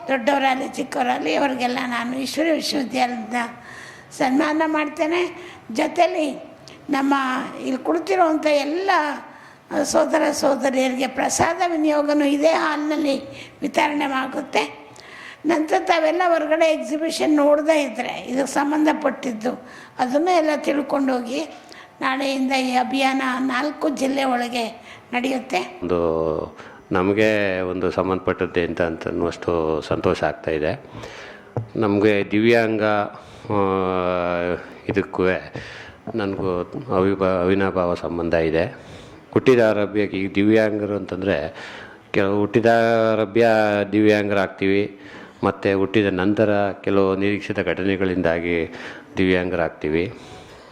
ದೊಡ್ಡವರಲ್ಲಿ ಚಿಕ್ಕವರಲ್ಲಿ ಅವರಿಗೆಲ್ಲ ನಾನು ಈಶ್ವರ ವಿಶ್ವವಿದ್ಯಾಲಯದಿಂದ ಸನ್ಮಾನ ಮಾಡ್ತೇನೆ. ಜೊತೆಯಲ್ಲಿ ನಮ್ಮ ಇಲ್ಲಿ ಕುಳಿತಿರುವಂಥ ಎಲ್ಲ ಸೋದರ ಸೋದರಿಯರಿಗೆ ಪ್ರಸಾದ ವಿನಿಯೋಗನೂ ಇದೇ ಹಾಲ್ನಲ್ಲಿ ವಿತರಣೆ ಆಗುತ್ತೆ. ನಂತರ ತಾವೆಲ್ಲ ಹೊರಗಡೆ ಎಕ್ಸಿಬಿಷನ್ ನೋಡದೇ ಇದ್ದರೆ ಇದಕ್ಕೆ ಸಂಬಂಧಪಟ್ಟಿದ್ದು ಅದನ್ನು ಎಲ್ಲ ತಿಳ್ಕೊಂಡೋಗಿ ನಾಳೆಯಿಂದ ಈ ಅಭಿಯಾನ 4 ಜಿಲ್ಲೆ ಒಳಗೆ ನಡೆಯುತ್ತೆ. ನಮಗೆ ಒಂದು ಸಂಬಂಧಪಟ್ಟದ್ದೇ ಅಂತ ಅನ್ನುವಷ್ಟು ಸಂತೋಷ ಆಗ್ತಾಯಿದೆ. ನಮಗೆ ದಿವ್ಯಾಂಗ ಇದಕ್ಕೂ ನನಗೂ ಅವಿನಾಭಾವ ಸಂಬಂಧ ಇದೆ. ಹುಟ್ಟಿದಾರಭ್ಯಕ್ಕೆ ಈಗ ದಿವ್ಯಾಂಗರು ಅಂತಂದರೆ ಕೆಲವು ಹುಟ್ಟಿದಾರಭ್ಯ ದಿವ್ಯಾಂಗರಾಗ್ತೀವಿ, ಮತ್ತು ಹುಟ್ಟಿದ ನಂತರ ಕೆಲವು ನಿರೀಕ್ಷಿತ ಘಟನೆಗಳಿಂದಾಗಿ ದಿವ್ಯಾಂಗರಾಗ್ತೀವಿ.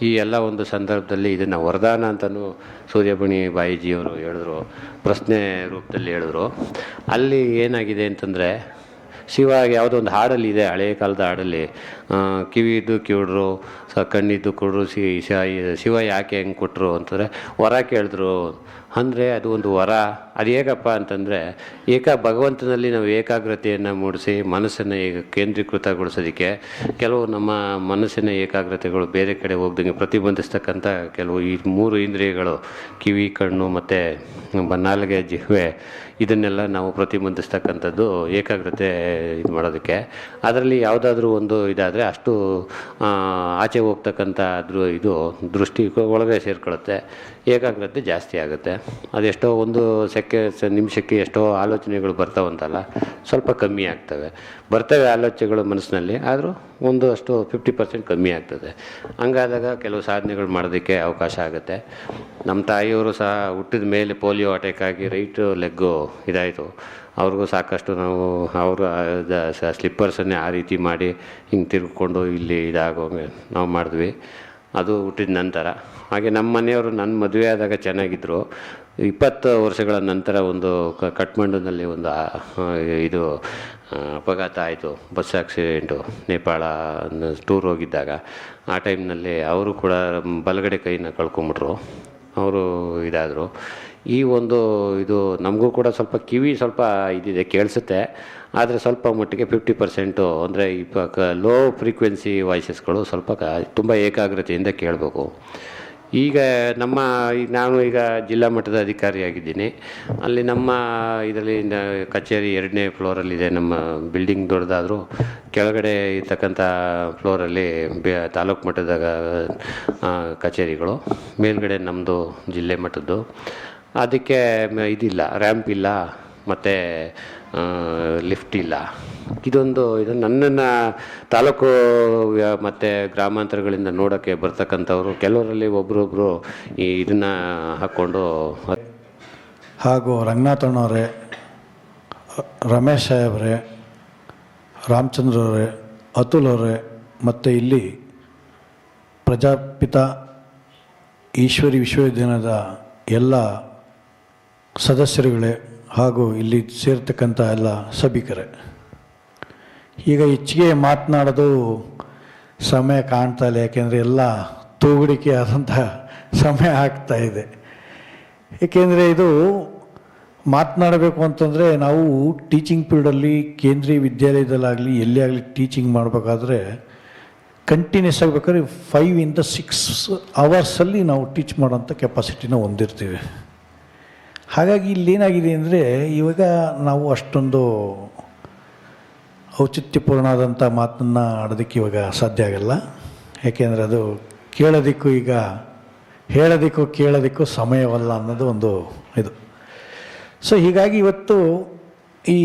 ಈ ಎಲ್ಲ ಒಂದು ಸಂದರ್ಭದಲ್ಲಿ ಇದನ್ನು ವರದಾನ ಅಂತಲೂ ಸೂರ್ಯಮಣಿ ಬಾಯಿಜಿಯವರು ಹೇಳಿದ್ರು, ಪ್ರಶ್ನೆ ರೂಪದಲ್ಲಿ ಹೇಳಿದ್ರು. ಅಲ್ಲಿ ಏನಾಗಿದೆ ಅಂತಂದರೆ, ಶಿವ ಯಾವುದೋ ಒಂದು ಹಾಡಲ್ಲಿ ಇದೆ, ಹಳೆಯ ಕಾಲದ ಹಾಡಲ್ಲಿ, ಕಿವಿದ್ದು ಕಿವಿಡ್ರು, ಕಣ್ಣಿದ್ದು ಕೊಡ್ರು, ಶಿವ ಯಾಕೆ ಹೆಂಗೆ ಕೊಟ್ಟರು ಅಂತಂದರೆ ವರ ಕೇಳಿದ್ರು. ಅಂದರೆ ಅದು ಒಂದು ವರ. ಅದು ಹೇಗಪ್ಪ ಅಂತಂದರೆ, ಭಗವಂತನಲ್ಲಿ ನಾವು ಏಕಾಗ್ರತೆಯನ್ನು ಮೂಡಿಸಿ ಮನಸ್ಸನ್ನು ಕೇಂದ್ರೀಕೃತಗೊಳಿಸೋದಕ್ಕೆ ಕೆಲವು ನಮ್ಮ ಮನಸ್ಸಿನ ಏಕಾಗ್ರತೆಗಳು ಬೇರೆ ಕಡೆ ಹೋಗ್ದಂಗೆ ಪ್ರತಿಬಂಧಿಸ್ತಕ್ಕಂಥ ಕೆಲವು ಈ 3 ಇಂದ್ರಿಯಗಳು, ಕಿವಿ, ಕಣ್ಣು ಮತ್ತು ನಾಲಿಗೆ, ಜಿಹ್ವೆ, ಇದನ್ನೆಲ್ಲ ನಾವು ಪ್ರತಿಬಂಧಿಸ್ತಕ್ಕಂಥದ್ದು ಏಕಾಗ್ರತೆ ಇದು ಮಾಡೋದಕ್ಕೆ. ಅದರಲ್ಲಿ ಯಾವುದಾದ್ರೂ ಒಂದು ಇದಾದರೆ ಅಷ್ಟು ಆಚೆ ಹೋಗ್ತಕ್ಕಂಥ ಇದು ದೃಷ್ಟಿ ಒಳಗೆ ಸೇರ್ಕೊಳ್ಳುತ್ತೆ, ಏಕಾಗ್ರತೆ ಜಾಸ್ತಿ ಆಗುತ್ತೆ. ಅದೆಷ್ಟೋ ಒಂದು ನಿಮಿಷಕ್ಕೆ ಎಷ್ಟೋ ಆಲೋಚನೆಗಳು ಬರ್ತಾವಂತಲ್ಲ, ಸ್ವಲ್ಪ ಕಮ್ಮಿ ಆಗ್ತವೆ. ಬರ್ತವೆ ಆಲೋಚನೆಗಳು ಮನಸ್ಸಿನಲ್ಲಿ, ಆದರೂ ಒಂದು ಅಷ್ಟು 50% ಕಮ್ಮಿ ಆಗ್ತದೆ. ಹಂಗಾದಾಗ ಕೆಲವು ಸಾಧನೆಗಳು ಮಾಡೋದಕ್ಕೆ ಅವಕಾಶ ಆಗುತ್ತೆ. ನಮ್ಮ ತಾಯಿಯವರು ಸಹ ಹುಟ್ಟಿದ ಮೇಲೆ ಪೋಲಿಯೋ ಅಟ್ಯಾಕ್ ಆಗಿ ರೈಟ್ ಲೆಗ್ಗು ಇದಾಯಿತು. ಅವ್ರಿಗೂ ಸಾಕಷ್ಟು ನಾವು ಅವರು ಸ್ಲಿಪ್ಪರ್ಸನ್ನೇ ಆ ರೀತಿ ಮಾಡಿ ಹಿಂಗೆ ತಿರ್ಕೊಂಡು ಇಲ್ಲಿ ಇದಾಗೋಂಗೆ ನಾವು ಮಾಡಿದ್ವಿ. ಅದು ಹುಟ್ಟಿದ ನಂತರ. ಹಾಗೆ ನಮ್ಮ ಮನೆಯವರು ನನ್ನ ಮದುವೆ ಆದಾಗ ಚೆನ್ನಾಗಿದ್ದರು. 20 ವರ್ಷಗಳ ನಂತರ ಒಂದು ಕಠ್ಮಂಡುನಲ್ಲಿ ಒಂದು ಇದು ಅಪಘಾತ ಆಯಿತು, ಬಸ್ ಆಕ್ಸಿಡೆಂಟು. ನೇಪಾಳ ಟೂರ್ ಹೋಗಿದ್ದಾಗ ಆ ಟೈಮ್ನಲ್ಲಿ ಅವರು ಕೂಡ ಬಲಗಡೆ ಕೈನ ಕಳ್ಕೊಂಬಿಟ್ರು. ಅವರು ಇದಾದರು. ಈ ಒಂದು ಇದು ನಮಗೂ ಕೂಡ ಸ್ವಲ್ಪ ಕಿವಿ ಸ್ವಲ್ಪ ಇದಿದೆ, ಕೇಳಿಸುತ್ತೆ. ಆದರೆ ಸ್ವಲ್ಪ ಮಟ್ಟಿಗೆ 50% ಅಂದರೆ ಲೋ ಫ್ರೀಕ್ವೆನ್ಸಿ ವಾಯ್ಸಸ್ಗಳು ಸ್ವಲ್ಪ ತುಂಬ ಏಕಾಗ್ರತೆಯಿಂದ ಕೇಳಬೇಕು. ಈಗ ನಾನು ಈಗ ಜಿಲ್ಲಾ ಮಟ್ಟದ ಅಧಿಕಾರಿಯಾಗಿದ್ದೀನಿ. ಅಲ್ಲಿ ನಮ್ಮ ಇದರಲ್ಲಿ ಕಚೇರಿ 2ನೇ ಫ್ಲೋರಲ್ಲಿದೆ. ನಮ್ಮ ಬಿಲ್ಡಿಂಗ್ ದೊಡ್ಡದಾದರೂ ಕೆಳಗಡೆ ಇರ್ತಕ್ಕಂಥ ಫ್ಲೋರಲ್ಲಿ ತಾಲೂಕು ಮಟ್ಟದ ಕಚೇರಿಗಳು, ಮೇಲ್ಗಡೆ ನಮ್ಮದು ಜಿಲ್ಲೆ ಮಟ್ಟದ್ದು. ಅದಕ್ಕೆ ಇದಿಲ್ಲ, ರ್ಯಾಂಪ್ ಇಲ್ಲ ಮತ್ತು ಲಿಫ್ಟ್ ಇಲ್ಲ. ಇದು ನನ್ನನ್ನು ತಾಲೂಕು ಮತ್ತು ಗ್ರಾಮಾಂತರಗಳಿಂದ ನೋಡೋಕ್ಕೆ ಬರ್ತಕ್ಕಂಥವ್ರು ಕೆಲವರಲ್ಲಿ ಒಬ್ಬರೊಬ್ಬರು ಇದನ್ನು ಹಾಕ್ಕೊಂಡು, ಹಾಗೂ ರಂಗನಾಥಣ್ಣವರೇ, ರಮೇಶ್ ಸಾಹೇಬ್ರೆ, ರಾಮಚಂದ್ರವರೇ, ಅತುಲ್ ಅವರೇ, ಮತ್ತು ಇಲ್ಲಿ ಪ್ರಜಾಪಿತ ಈಶ್ವರಿ ವಿಶ್ವವಿದ್ಯಾಲಯದ ಎಲ್ಲ ಸದಸ್ಯರುಗಳೇ ಹಾಗೂ ಇಲ್ಲಿ ಸೇರ್ತಕ್ಕಂಥ ಎಲ್ಲ ಸಭಿಕರೇ, ಈಗ ಹೆಚ್ಚಿಗೆ ಮಾತನಾಡೋದು ಸಮಯ ಕಾಣ್ತಾ ಇಲ್ಲ. ಯಾಕೆಂದರೆ ಎಲ್ಲ ತೂಗುಡಿಕೆ ಆದಂಥ ಸಮಯ ಆಗ್ತಾಯಿದೆ. ಏಕೆಂದರೆ ಇದು ಮಾತನಾಡಬೇಕು ಅಂತಂದರೆ ನಾವು ಟೀಚಿಂಗ್ ಪೀರಿಯಡಲ್ಲಿ ಕೇಂದ್ರೀಯ ವಿದ್ಯಾಲಯದಲ್ಲಾಗಲಿ ಎಲ್ಲೇ ಆಗಲಿ ಟೀಚಿಂಗ್ ಮಾಡಬೇಕಾದ್ರೆ ಕಂಟಿನ್ಯೂಸ್ ಆಗಬೇಕಾದ್ರೆ 5 ಇಂದ 6 ಅವರ್ಸಲ್ಲಿ ನಾವು ಟೀಚ್ ಮಾಡೋಂಥ ಕೆಪಾಸಿಟಿನ ಹೊಂದಿರ್ತೀವಿ. ಹಾಗಾಗಿ ಇಲ್ಲೇನಾಗಿದೆ ಅಂದರೆ ಇವಾಗ ನಾವು ಅಷ್ಟೊಂದು ಔಚಿತ್ಯಪೂರ್ಣವಾದಂಥ ಮಾತನ್ನು ಆಡೋದಕ್ಕೆ ಇವಾಗ ಸಾಧ್ಯ ಆಗಲ್ಲ. ಯಾಕೆಂದರೆ ಅದು ಹೇಳೋದಕ್ಕೂ ಸಮಯವಲ್ಲ ಅನ್ನೋದು ಒಂದು ಇದು. ಸೊ ಹೀಗಾಗಿ ಇವತ್ತು ಈ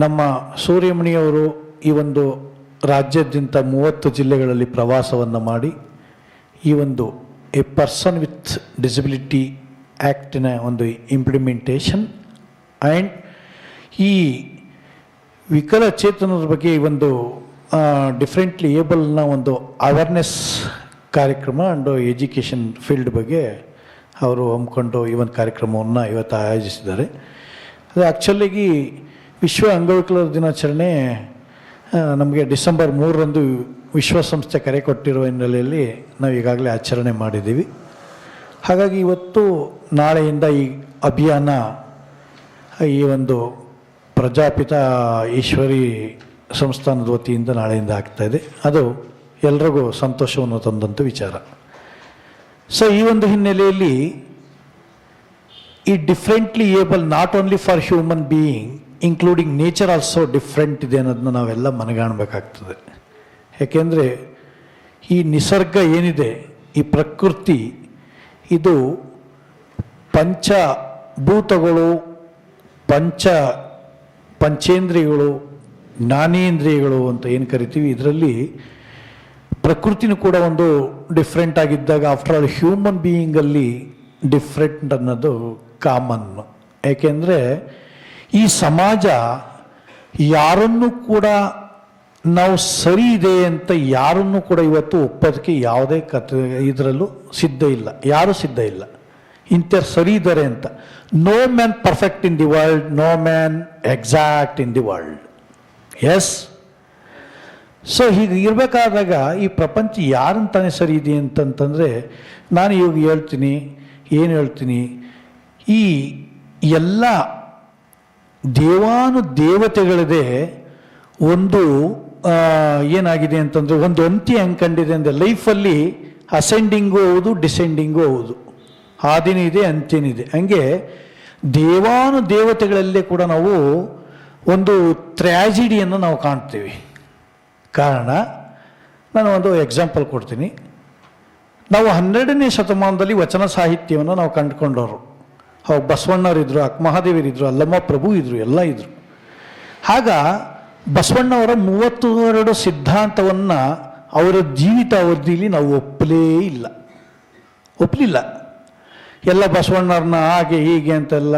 ನಮ್ಮ ಸೂರ್ಯಮಣಿಯವರು ಈ ಒಂದು ರಾಜ್ಯಾದ್ಯಂತ 30 ಜಿಲ್ಲೆಗಳಲ್ಲಿ ಪ್ರವಾಸವನ್ನು ಮಾಡಿ ಈ ಒಂದು ಎ ಪರ್ಸನ್ ವಿತ್ ಡಿಸಬಿಲಿಟಿ ಆ್ಯಕ್ಟಿನ ಒಂದು ಇಂಪ್ಲಿಮೆಂಟೇಷನ್ ಆ್ಯಂಡ್ ಈ ವಿಕಲಚೇತನರ ಬಗ್ಗೆ ಈ ಒಂದು ಡಿಫ್ರೆಂಟ್ಲಿ ಏಬಲ್ನ ಒಂದು ಅವೇರ್ನೆಸ್ ಕಾರ್ಯಕ್ರಮ ಆ್ಯಂಡ್ ಎಜುಕೇಷನ್ ಫೀಲ್ಡ್ ಬಗ್ಗೆ ಅವರು ಹಮ್ಮಿಕೊಂಡು ಈ ಒಂದು ಕಾರ್ಯಕ್ರಮವನ್ನು ಇವತ್ತು ಆಯೋಜಿಸಿದ್ದಾರೆ. ಅದು ಆ್ಯಕ್ಚುಲಿಗೆ ವಿಶ್ವ ಅಂಗವಿಕಲರ ದಿನಾಚರಣೆ ನಮಗೆ ಡಿಸೆಂಬರ್ 3ರಂದು ವಿಶ್ವಸಂಸ್ಥೆ ಕರೆ ಕೊಟ್ಟಿರುವ ಹಿನ್ನೆಲೆಯಲ್ಲಿ ನಾವು ಈಗಾಗಲೇ ಆಚರಣೆ ಮಾಡಿದ್ದೀವಿ. ಹಾಗಾಗಿ ಇವತ್ತು ನಾಳೆಯಿಂದ ಈ ಅಭಿಯಾನ ಈ ಒಂದು ಪ್ರಜಾಪಿತ ಈಶ್ವರಿ ಸಂಸ್ಥಾನದ ವತಿಯಿಂದ ನಾಳೆಯಿಂದ ಆಗ್ತಾಯಿದೆ. ಅದು ಎಲ್ರಿಗೂ ಸಂತೋಷವನ್ನು ತಂದಂಥ ವಿಚಾರ. ಸೊ ಈ ಒಂದು ಹಿನ್ನೆಲೆಯಲ್ಲಿ ಈ differently Abel not only for human being including nature also different ಇದೆ ಅನ್ನೋದನ್ನ ನಾವೆಲ್ಲ ಮನಗಾಣಬೇಕಾಗ್ತದೆ. ಯಾಕೆಂದರೆ ಈ ನಿಸರ್ಗ ಏನಿದೆ, ಈ ಪ್ರಕೃತಿ, ಇದು ಪಂಚಭೂತಗಳು, ಪಂಚೇಂದ್ರಿಯಗಳು, ಜ್ಞಾನೇಂದ್ರಿಯಗಳು ಅಂತ ಏನು ಕರಿತೀವಿ, ಇದರಲ್ಲಿ ಪ್ರಕೃತಿನೂ ಕೂಡ ಒಂದು ಡಿಫ್ರೆಂಟ್ ಆಗಿದ್ದಾಗ ಆಫ್ಟರ್ ಆಲ್ ಹ್ಯೂಮನ್ ಬೀಯಿಂಗಲ್ಲಿ ಡಿಫ್ರೆಂಟ್ ಅನ್ನೋದು ಕಾಮನ್. ಏಕೆಂದರೆ ಈ ಸಮಾಜ ಯಾರನ್ನೂ ಕೂಡ ನಾವು ಸರಿ ಇದೆ ಅಂತ ಯಾರನ್ನು ಕೂಡ ಇವತ್ತು ಒಪ್ಪೋದಕ್ಕೆ ಯಾವುದೇ ಇದರಲ್ಲೂ ಸಿದ್ಧ ಇಲ್ಲ, ಯಾರೂ ಸಿದ್ಧ ಇಲ್ಲ ಇಂಥವ್ರು ಸರಿ ಇದ್ದಾರೆ ಅಂತ. No man perfect in the world, no man exact in the world. Yes. So ಹೀಗೆ ಇರಬೇಕಾದಾಗ ಈ ಪ್ರಪಂಚ ಯಾರಂತಾನೆ ಸರಿ ಇದೆ ಅಂತಂತಂದರೆ, ನಾನು ಇವಾಗ ಹೇಳ್ತೀನಿ, ಏನು ಹೇಳ್ತೀನಿ, ಈ ಎಲ್ಲ ದೇವತೆಗಳದೇ ಒಂದು ಏನಾಗಿದೆ ಅಂತಂದರೆ ಒಂದು ಅಂತ್ಯ ಹೆಂಗೆ ಕಂಡಿದೆ ಅಂದರೆ, ಲೈಫಲ್ಲಿ ಅಸೆಂಡಿಂಗು ಹೌದು, ಡಿಸೆಂಡಿಂಗು ಹೌದು, ಆದಿನೂ ಇದೆ, ಅಂತ್ಯನೂ ಇದೆ. ಹಂಗೆ ದೇವತೆಗಳಲ್ಲೇ ಕೂಡ ನಾವು ಒಂದು ಟ್ರ್ಯಾಜಿಡಿಯನ್ನು ನಾವು ಕಾಣ್ತೀವಿ. ಕಾರಣ, ನಾನು ಒಂದು ಎಕ್ಸಾಂಪಲ್ ಕೊಡ್ತೀನಿ. ನಾವು 12ನೇ ಶತಮಾನದಲ್ಲಿ ವಚನ ಸಾಹಿತ್ಯವನ್ನು ನಾವು ಕಂಡುಕೊಂಡವರು. ಅವಾಗ ಬಸವಣ್ಣವರಿದ್ದರು, ಅಕ್ಕಮಹಾದೇವರಿದ್ದರು, ಅಲ್ಲಮ್ಮ ಪ್ರಭು ಇದ್ದರು, ಎಲ್ಲ ಇದ್ದರು. ಆಗ ಬಸವಣ್ಣವರ 32 ಸಿದ್ಧಾಂತವನ್ನು ಅವರ ಜೀವಿತಾವಧಿಯಲ್ಲಿ ನಾವು ಒಪ್ಪಲಿಲ್ಲ. ಎಲ್ಲ ಬಸವಣ್ಣವ್ರನ್ನ ಹಾಗೆ ಹೀಗೆ ಅಂತೆಲ್ಲ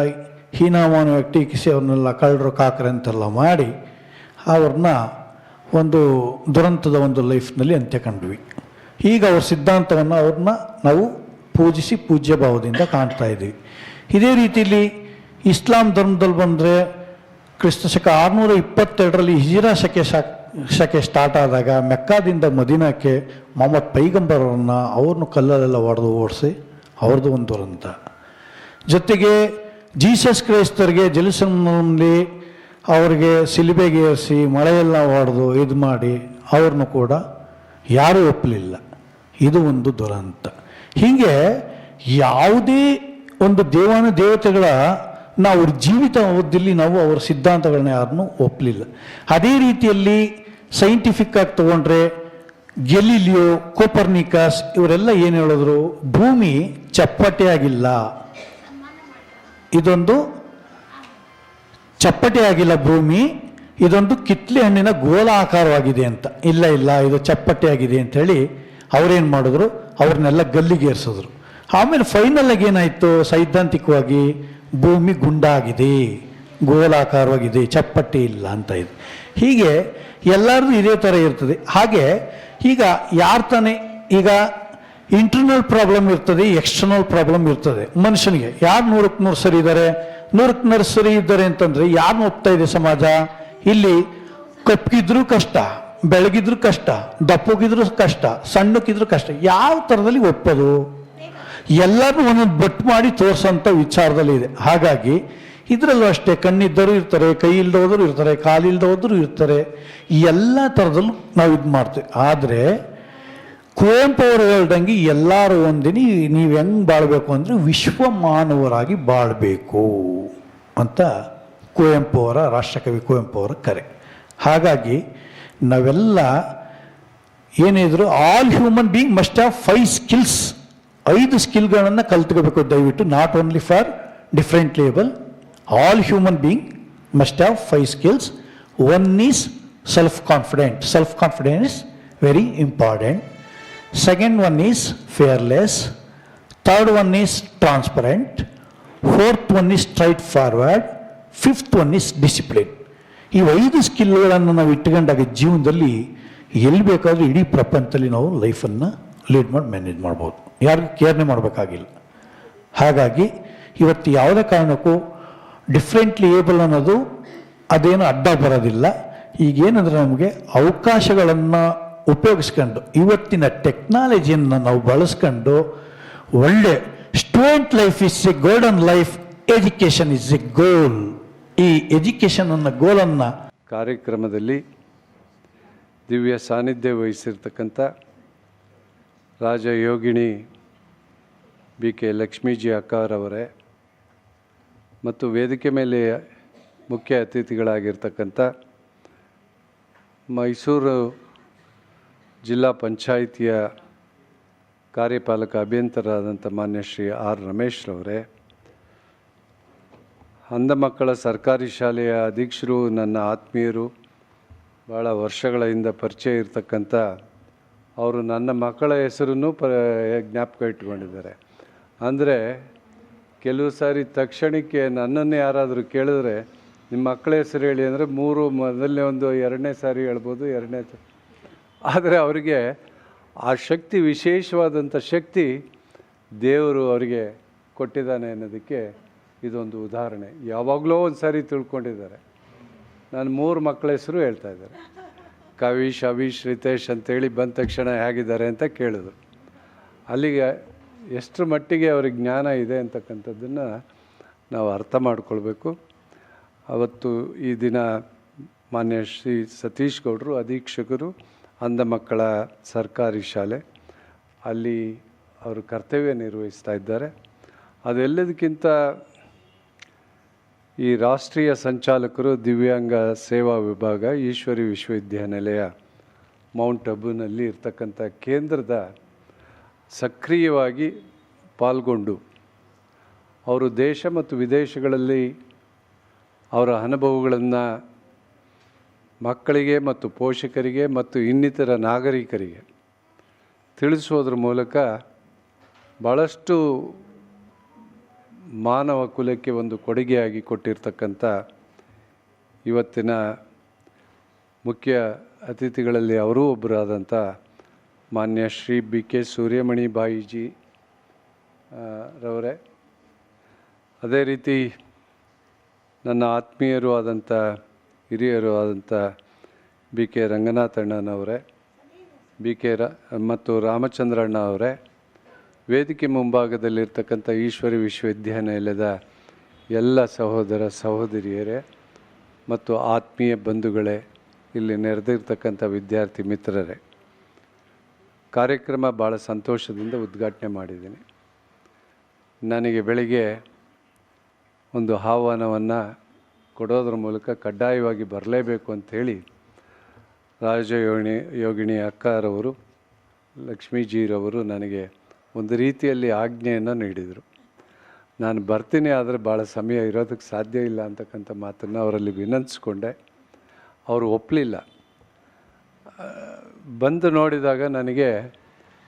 ಹೀನಾಮಾನವಾಗಿ ಟೀಕಿಸಿ ಅವ್ರನ್ನೆಲ್ಲ ಕಳ್ಳರು ಕಾಕರೆ ಅಂತೆಲ್ಲ ಮಾಡಿ ಅವ್ರನ್ನ ಒಂದು ದುರಂತದ ಒಂದು ಲೈಫ್ನಲ್ಲಿ ಅಂತ್ಯ ಕಂಡ್ವಿ. ಈಗ ಅವ್ರ ಸಿದ್ಧಾಂತವನ್ನು ಅವ್ರನ್ನ ನಾವು ಪೂಜಿಸಿ ಪೂಜ್ಯ ಭಾವದಿಂದ ಕಾಣ್ತಾ ಇದ್ದೀವಿ. ಇದೇ ರೀತಿಯಲ್ಲಿ ಇಸ್ಲಾಂ ಧರ್ಮದಲ್ಲಿ ಬಂದರೆ ಕ್ರಿಸ್ತಶಕ 622ರಲ್ಲಿ ಹಿಜ್ರಾ ಶಕೆ ಸ್ಟಾರ್ಟ್ ಆದಾಗ ಮೆಕ್ಕಾದಿಂದ ಮದೀನಾಕ್ಕೆ ಮೊಹಮ್ಮದ್ ಪೈಗಂಬರವ್ರನ್ನ ಅವ್ರನ್ನ ಕಲ್ಲಲ್ಲೆಲ್ಲ ಹೊಡೆದು ಓಡಿಸಿ ಅವ್ರದ್ದು ಒಂದು ದುರಂತ. ಜೊತೆಗೆ ಜೀಸಸ್ ಕ್ರೈಸ್ತರಿಗೆ ಜೆರುಸಲೇಮ್ನಲ್ಲಿ ಅವ್ರಿಗೆ ಸಿಲುಬೆಗೆ ಏರಿಸಿ ಮಳೆಯೆಲ್ಲ ಹೊಡೆದು ಇದು ಮಾಡಿ ಅವ್ರನ್ನೂ ಕೂಡ ಯಾರೂ ಒಪ್ಪಲಿಲ್ಲ. ಇದು ಒಂದು ದುರಂತ. ಹೀಗೆ ಯಾವುದೇ ಒಂದು ದೇವತೆಗಳ ನಾವು ಅವ್ರ ಜೀವಿತ ಅವಧಿಯಲ್ಲಿ ನಾವು ಅವರ ಸಿದ್ಧಾಂತಗಳನ್ನ ಯಾರನ್ನೂ ಒಪ್ಪಲಿಲ್ಲ. ಅದೇ ರೀತಿಯಲ್ಲಿ ಸೈಂಟಿಫಿಕ್ ಆಗಿ ತಗೊಂಡ್ರೆ ಗೆಲಿಲಿಯೋ, ಕೋಪರ್ನಿಕಸ್ ಇವರೆಲ್ಲ ಏನು ಹೇಳಿದ್ರು, ಭೂಮಿ ಚಪ್ಪಟೆಯಾಗಿಲ್ಲ, ಇದೊಂದು ಚಪ್ಪಟೆಯಾಗಿಲ್ಲ ಭೂಮಿ, ಇದೊಂದು ಕಿತ್ಲೆ ಹಣ್ಣಿನ ಗೋಲಾಕಾರವಾಗಿದೆ ಅಂತ. ಇಲ್ಲ ಇದು ಚಪ್ಪಟೆಯಾಗಿದೆ ಅಂಥೇಳಿ ಅವರೇನು ಮಾಡಿದ್ರು, ಅವ್ರನ್ನೆಲ್ಲ ಗಲ್ಲಿಗೇರಿಸಿದ್ರು. ಆಮೇಲೆ ಫೈನಲ್ ಆಗಿ ಏನಾಯಿತು, ಸೈದ್ಧಾಂತಿಕವಾಗಿ ಭೂಮಿ ಗುಂಡಾಗಿದೆ, ಗೋಲಾಕಾರವಾಗಿದೆ, ಚಪ್ಪಟ್ಟೆ ಇಲ್ಲ ಅಂತ ಇದೆ. ಹೀಗೆ ಎಲ್ಲರದು ಇದೇ ಥರ ಇರ್ತದೆ. ಹಾಗೆ ಈಗ ಯಾರು ತಾನೇ ಈಗ ಇಂಟರ್ನಲ್ ಪ್ರಾಬ್ಲಮ್ ಇರ್ತದೆ, ಎಕ್ಸ್ಟರ್ನಲ್ ಪ್ರಾಬ್ಲಮ್ ಇರ್ತದೆ ಮನುಷ್ಯನಿಗೆ. ಯಾರು 100ಕ್ಕೆ 100 ಸರಿ ಇದ್ದಾರೆ, 100ಕ್ಕೆ 100 ಸರಿ ಇದ್ದಾರೆ ಅಂತಂದರೆ ಯಾರನ್ನ ಒಪ್ತಾ ಇದೆ ಸಮಾಜ? ಇಲ್ಲಿ ಕಪ್ಪಗಿದ್ರೂ ಕಷ್ಟ, ಬೆಳಗಿದ್ರೂ ಕಷ್ಟ, ದಪ್ಪಗಿದ್ರೂ ಕಷ್ಟ, ಸಣ್ಣಕ್ಕಿದ್ರೂ ಕಷ್ಟ. ಯಾವ ಥರದಲ್ಲಿ ಒಪ್ಪೋದು? ಎಲ್ಲರೂ ಒಂದೊಂದು ಬಟ್ ಮಾಡಿ ತೋರಿಸೋಂಥ ವಿಚಾರದಲ್ಲಿ ಇದೆ. ಹಾಗಾಗಿ ಇದರಲ್ಲೂ ಅಷ್ಟೇ, ಕಣ್ಣಿದ್ದರೂ ಇರ್ತಾರೆ, ಕೈ ಇಲ್ದೋದ್ರು ಇರ್ತಾರೆ, ಕಾಲಿಲ್ದೋದ್ರು ಇರ್ತಾರೆ, ಎಲ್ಲ ಥರದಲ್ಲೂ ನಾವು ಇದು ಮಾಡ್ತೇವೆ. ಆದರೆ ಕುವೆಂಪು ಅವರು ಹೇಳ್ದಂಗೆ ಎಲ್ಲರೂ ಒಂದಿನ ನೀವು ಹೆಂಗೆ ಬಾಳಬೇಕು ಅಂದರೆ ವಿಶ್ವ ಮಾನವರಾಗಿ ಬಾಳಬೇಕು ಅಂತ ಕುವೆಂಪು ಅವರ, ರಾಷ್ಟ್ರಕವಿ ಕುವೆಂಪು ಅವರ ಕರೆ. ಹಾಗಾಗಿ ನಾವೆಲ್ಲ ಏನಿದ್ರು all human being must have 5 skills, 5 ಸ್ಕಿಲ್ಗಳನ್ನು ಕಲ್ತ್ಕೋಬೇಕು ದಯವಿಟ್ಟು. Not only for different label. All human being must have 5 skills. One is self confident. Self confidence very important. Second one is fearless. Third one is transparent. Fourth one is straightforward. Fifth one is discipline. ಈ 5 ಸ್ಕಿಲ್ಗಳನ್ನು ನಾವು ಇಟ್ಕೊಂಡಾಗ ಜೀವನದಲ್ಲಿ ಎಲ್ಲಿ ಬೇಕಾದರೂ ಇಡೀ ಪ್ರಪಂಚದಲ್ಲಿ ನಾವು ಲೈಫನ್ನು lead ಮಾಡಿ ಮ್ಯಾನೇಜ್ ಮಾಡ್ಬೋದು, ಯಾರಿಗೂ ಕೇರ್ನೆ ಮಾಡಬೇಕಾಗಿಲ್ಲ. ಹಾಗಾಗಿ ಇವತ್ತು ಯಾವುದೇ ಕಾರಣಕ್ಕೂ ಡಿಫ್ರೆಂಟ್ಲಿ ಏಬಲ್ ಅನ್ನೋದು ಅದೇನು ಅಡ್ಡ ಬರೋದಿಲ್ಲ. ಈಗೇನಂದರೆ ನಮಗೆ ಅವಕಾಶಗಳನ್ನು ಉಪಯೋಗಿಸ್ಕೊಂಡು ಇವತ್ತಿನ ಟೆಕ್ನಾಲಜಿಯನ್ನು ನಾವು ಬಳಸ್ಕೊಂಡು ಒಳ್ಳೆ student life is a golden life, education is a goal. ಈ ಎಜುಕೇಷನ್ ಅನ್ನೋ ಗೋಲನ್ನು ಕಾರ್ಯಕ್ರಮದಲ್ಲಿ ದಿವ್ಯ ಸಾನ್ನಿಧ್ಯ ವಹಿಸಿರ್ತಕ್ಕಂಥ ರಾಜಯೋಗಿಣಿ BK ಲಕ್ಷ್ಮೀಜಿ ಅಕ್ಕಾರವರೇ ಮತ್ತು ವೇದಿಕೆ ಮೇಲೆ ಮುಖ್ಯ ಅತಿಥಿಗಳಾಗಿರ್ತಕ್ಕಂಥ ಮೈಸೂರು ಜಿಲ್ಲಾ ಪಂಚಾಯಿತಿಯ ಕಾರ್ಯಪಾಲಕ ಅಭಿಯಂತರಾದಂಥ ಮಾನ್ಯ ಶ್ರೀ R. ರಮೇಶ್ರವರೇ, ಅಂಧ ಮಕ್ಕಳ ಸರ್ಕಾರಿ ಶಾಲೆಯ ಅಧೀಕ್ಷರು, ನನ್ನ ಆತ್ಮೀಯರು, ಭಾಳ ವರ್ಷಗಳ ಹಿಂದೆ ಪರಿಚಯ ಇರ್ತಕ್ಕಂಥ ಅವರು ನನ್ನ ಮಕ್ಕಳ ಹೆಸರನ್ನು ಜ್ಞಾಪಕ ಇಟ್ಕೊಂಡಿದ್ದಾರೆ. ಅಂದರೆ ಕೆಲವು ಸಾರಿ ತಕ್ಷಣಕ್ಕೆ ನನ್ನನ್ನು ಯಾರಾದರೂ ಕೇಳಿದ್ರೆ ನಿಮ್ಮ ಮಕ್ಕಳ ಹೆಸರು ಹೇಳಿ ಅಂದರೆ 3 ಮೊದಲನೇ ಒಂದು 2ನೇ ಸಾರಿ ಹೇಳ್ಬೋದು, 2ನೇ ಆದರೆ ಅವರಿಗೆ ಆ ಶಕ್ತಿ, ವಿಶೇಷವಾದಂಥ ಶಕ್ತಿ ದೇವರು ಅವರಿಗೆ ಕೊಟ್ಟಿದ್ದಾನೆ ಅನ್ನೋದಕ್ಕೆ ಇದೊಂದು ಉದಾಹರಣೆ. ಯಾವಾಗಲೂ ಒಂದು ಸಾರಿ ತಿಳ್ಕೊಂಡಿದ್ದಾರೆ. ನಾನು 3 ಮಕ್ಕಳ ಹೆಸರು ಹೇಳ್ತಾ ಇದ್ದಾರೆ. ಕವೀಶ್, ಅವೀಶ್, ರಿತೇಶ್ ಅಂತೇಳಿ ಬಂದ ತಕ್ಷಣ ಹೇಗಿದ್ದಾರೆ ಅಂತ ಕೇಳಿದ್ರು. ಅಲ್ಲಿಗೆ ಎಷ್ಟರ ಮಟ್ಟಿಗೆ ಅವ್ರಿಗೆ ಜ್ಞಾನ ಇದೆ ಅಂತಕ್ಕಂಥದ್ದನ್ನು ನಾವು ಅರ್ಥ ಮಾಡ್ಕೊಳ್ಬೇಕು. ಅವತ್ತು ಈ ದಿನ ಮಾನ್ಯ ಶ್ರೀ ಸತೀಶ್ ಗೌಡರು ಅಧೀಕ್ಷಕರು, ಅಂಧ ಮಕ್ಕಳ ಸರ್ಕಾರಿ ಶಾಲೆ, ಅಲ್ಲಿ ಅವರು ಕರ್ತವ್ಯ ನಿರ್ವಹಿಸ್ತಾ ಇದ್ದಾರೆ. ಅದೆಲ್ಲದಕ್ಕಿಂತ ಈ ರಾಷ್ಟ್ರೀಯ ಸಂಚಾಲಕರು ದಿವ್ಯಾಂಗ ಸೇವಾ ವಿಭಾಗ ಈಶ್ವರಿ ವಿಶ್ವವಿದ್ಯಾನಿಲಯ ಮೌಂಟ್ ಅಬುನಲ್ಲಿ ಇರ್ತಕ್ಕಂಥ ಕೇಂದ್ರದ ಸಕ್ರಿಯವಾಗಿ ಪಾಲ್ಗೊಂಡು ಅವರು ದೇಶ ಮತ್ತು ವಿದೇಶಗಳಲ್ಲಿ ಅವರ ಅನುಭವಗಳನ್ನು ಮಕ್ಕಳಿಗೆ ಮತ್ತು ಪೋಷಕರಿಗೆ ಮತ್ತು ಇನ್ನಿತರ ನಾಗರಿಕರಿಗೆ ತಿಳಿಸೋದ್ರ ಮೂಲಕ ಭಾಳಷ್ಟು ಮಾನವ ಕುಲಕ್ಕೆ ಒಂದು ಕೊಡುಗೆಯಾಗಿ ಕೊಟ್ಟಿರ್ತಕ್ಕಂಥ ಇವತ್ತಿನ ಮುಖ್ಯ ಅತಿಥಿಗಳಲ್ಲಿ ಅವರೂ ಒಬ್ಬರಾದಂಥ ಮಾನ್ಯ ಶ್ರೀ ಬಿ ಕೆ ಸೂರ್ಯಮಣಿ ಬಾಯಿಜಿ ರವರೇ, ಅದೇ ರೀತಿ ನನ್ನ ಆತ್ಮೀಯರು ಆದಂಥ ಹಿರಿಯರು ಆದಂಥ ಬಿ ಕೆ ರಂಗನಾಥಣ್ಣನವರೇ, ಮತ್ತು ರಾಮಚಂದ್ರಣ್ಣ ಅವರೇ, ವೇದಿಕೆ ಮುಂಭಾಗದಲ್ಲಿರ್ತಕ್ಕಂಥ ಈಶ್ವರಿ ವಿಶ್ವವಿದ್ಯಾನಿಲಯದ ಎಲ್ಲ ಸಹೋದರ ಸಹೋದರಿಯರೇ ಮತ್ತು ಆತ್ಮೀಯ ಬಂಧುಗಳೇ, ಇಲ್ಲಿ ನೆರೆದಿರ್ತಕ್ಕಂಥ ವಿದ್ಯಾರ್ಥಿ ಮಿತ್ರರೇ, ಕಾರ್ಯಕ್ರಮ ಭಾಳ ಸಂತೋಷದಿಂದ ಉದ್ಘಾಟನೆ ಮಾಡಿದ್ದೀನಿ. ನನಗೆ ಬೆಳಿಗ್ಗೆ ಒಂದು ಆಹ್ವಾನವನ್ನು ಕೊಡೋದ್ರ ಮೂಲಕ ಕಡ್ಡಾಯವಾಗಿ ಬರಲೇಬೇಕು ಅಂಥೇಳಿ ಯೋಗಿಣಿ ಅಕ್ಕರವರು, ಲಕ್ಷ್ಮೀಜಿರವರು ನನಗೆ ಒಂದು ರೀತಿಯಲ್ಲಿ ಆಜ್ಞೆಯನ್ನು ನೀಡಿದರು. ನಾನು ಬರ್ತೀನಿ, ಆದರೆ ಭಾಳ ಸಮಯ ಇರೋದಕ್ಕೆ ಸಾಧ್ಯ ಇಲ್ಲ ಅಂತಕ್ಕಂಥ ಮಾತನ್ನು ಅವರಲ್ಲಿ ವಿನಂತಿಸ್ಕೊಂಡೆ. ಅವರು ಒಪ್ಪಲಿಲ್ಲ. ಬಂದು ನೋಡಿದಾಗ ನನಗೆ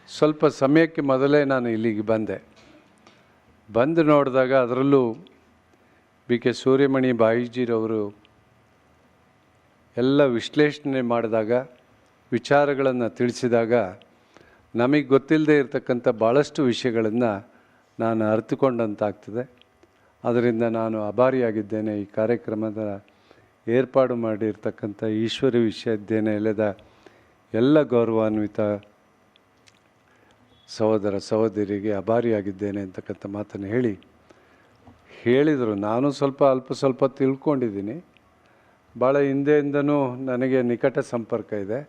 ಸ್ವಲ್ಪ ಸಮಯಕ್ಕೆ ಮೊದಲೇ ನಾನು ಇಲ್ಲಿಗೆ ಬಂದು ನೋಡಿದಾಗ ಅದರಲ್ಲೂ ಬಿ ಕೆ ಸೂರ್ಯಮಣಿ ಬಾಯಿಜಿರವರು ಎಲ್ಲ ವಿಶ್ಲೇಷಣೆ ಮಾಡಿದಾಗ, ವಿಚಾರಗಳನ್ನು ತಿಳಿಸಿದಾಗ ನಮಗೆ ಗೊತ್ತಿಲ್ಲದೆ ಇರತಕ್ಕಂಥ ಭಾಳಷ್ಟು ವಿಷಯಗಳನ್ನು ನಾನು ಅರಿತುಕೊಂಡಂತಾಗ್ತದೆ. ಅದರಿಂದ ನಾನು ಆಭಾರಿಯಾಗಿದ್ದೇನೆ. ಈ ಕಾರ್ಯಕ್ರಮದ ಏರ್ಪಾಡು ಮಾಡಿರ್ತಕ್ಕಂಥ ಈಶ್ವರಿ ವಿಶ್ವವಿದ್ಯಾನಿಲಯದ ಎಲ್ಲ ಗೌರವಾನ್ವಿತ ಸಹೋದರ ಸಹೋದರಿಗೆ ಆಭಾರಿಯಾಗಿದ್ದೇನೆ ಅಂತಕ್ಕಂಥ ಮಾತನ್ನು ಹೇಳಿದರು. ನಾನು ಅಲ್ಪ ತಿಳ್ಕೊಂಡಿದ್ದೀನಿ. ಭಾಳ ಹಿಂದೆಯಿಂದನೂ ನನಗೆ ನಿಕಟ ಸಂಪರ್ಕ ಇದೆ.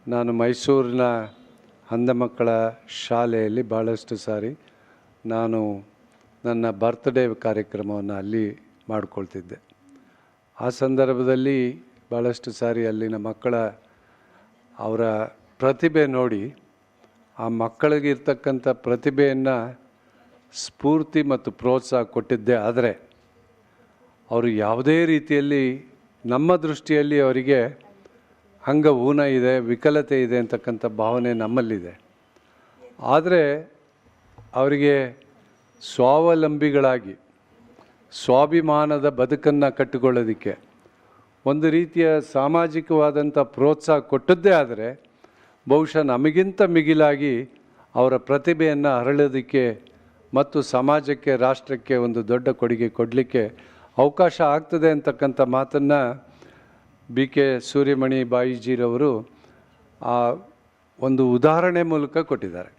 ನಾನು ಮೈಸೂರಿನ ಅಂಧ ಮಕ್ಕಳ ಶಾಲೆಯಲ್ಲಿ ಭಾಳಷ್ಟು ಸಾರಿ ನಾನು ನನ್ನ ಬರ್ತ್ಡೇ ಕಾರ್ಯಕ್ರಮವನ್ನು ಅಲ್ಲಿ ಮಾಡಿಕೊಳ್ತಿದ್ದೆ. ಆ ಸಂದರ್ಭದಲ್ಲಿ ಭಾಳಷ್ಟು ಸಾರಿ ಅಲ್ಲಿನ ಮಕ್ಕಳ ಅವರ ಪ್ರತಿಭೆ ನೋಡಿ, ಆ ಮಕ್ಕಳಿಗಿರ್ತಕ್ಕಂಥ ಪ್ರತಿಭೆಯನ್ನು ಸ್ಫೂರ್ತಿ ಮತ್ತು ಪ್ರೋತ್ಸಾಹ ಕೊಟ್ಟಿದ್ದೆ. ಆದರೆ ಅವರು ಯಾವುದೇ ರೀತಿಯಲ್ಲಿ ನಮ್ಮ ದೃಷ್ಟಿಯಲ್ಲಿ ಅವರಿಗೆ ಅಂಗಊನ ಇದೆ, ವಿಕಲತೆ ಇದೆ ಅಂತಕ್ಕಂಥ ಭಾವನೆ ನಮ್ಮಲ್ಲಿದೆ. ಆದರೆ ಅವರಿಗೆ ಸ್ವಾವಲಂಬಿಗಳಾಗಿ ಸ್ವಾಭಿಮಾನದ ಬದುಕನ್ನು ಕಟ್ಟಿಕೊಳ್ಳೋದಕ್ಕೆ ಒಂದು ರೀತಿಯ ಸಾಮಾಜಿಕವಾದಂಥ ಪ್ರೋತ್ಸಾಹ ಕೊಟ್ಟದ್ದೇ ಆದರೆ ಬಹುಶಃ ನಮಗಿಂತ ಮಿಗಿಲಾಗಿ ಅವರ ಪ್ರತಿಭೆಯನ್ನು ಹರಳೋದಕ್ಕೆ ಮತ್ತು ಸಮಾಜಕ್ಕೆ, ರಾಷ್ಟ್ರಕ್ಕೆ ಒಂದು ದೊಡ್ಡ ಕೊಡುಗೆ ಕೊಡಲಿಕ್ಕೆ ಅವಕಾಶ ಆಗ್ತದೆ ಅಂತಕ್ಕಂಥ ಮಾತನ್ನು ಬಿ ಕೆ ಸೂರ್ಯಮಣಿ ಬಾಯಿಜಿರವರು ಆ ಒಂದು ಉದಾಹರಣೆ ಮೂಲಕ ಕೊಟ್ಟಿದ್ದಾರೆ.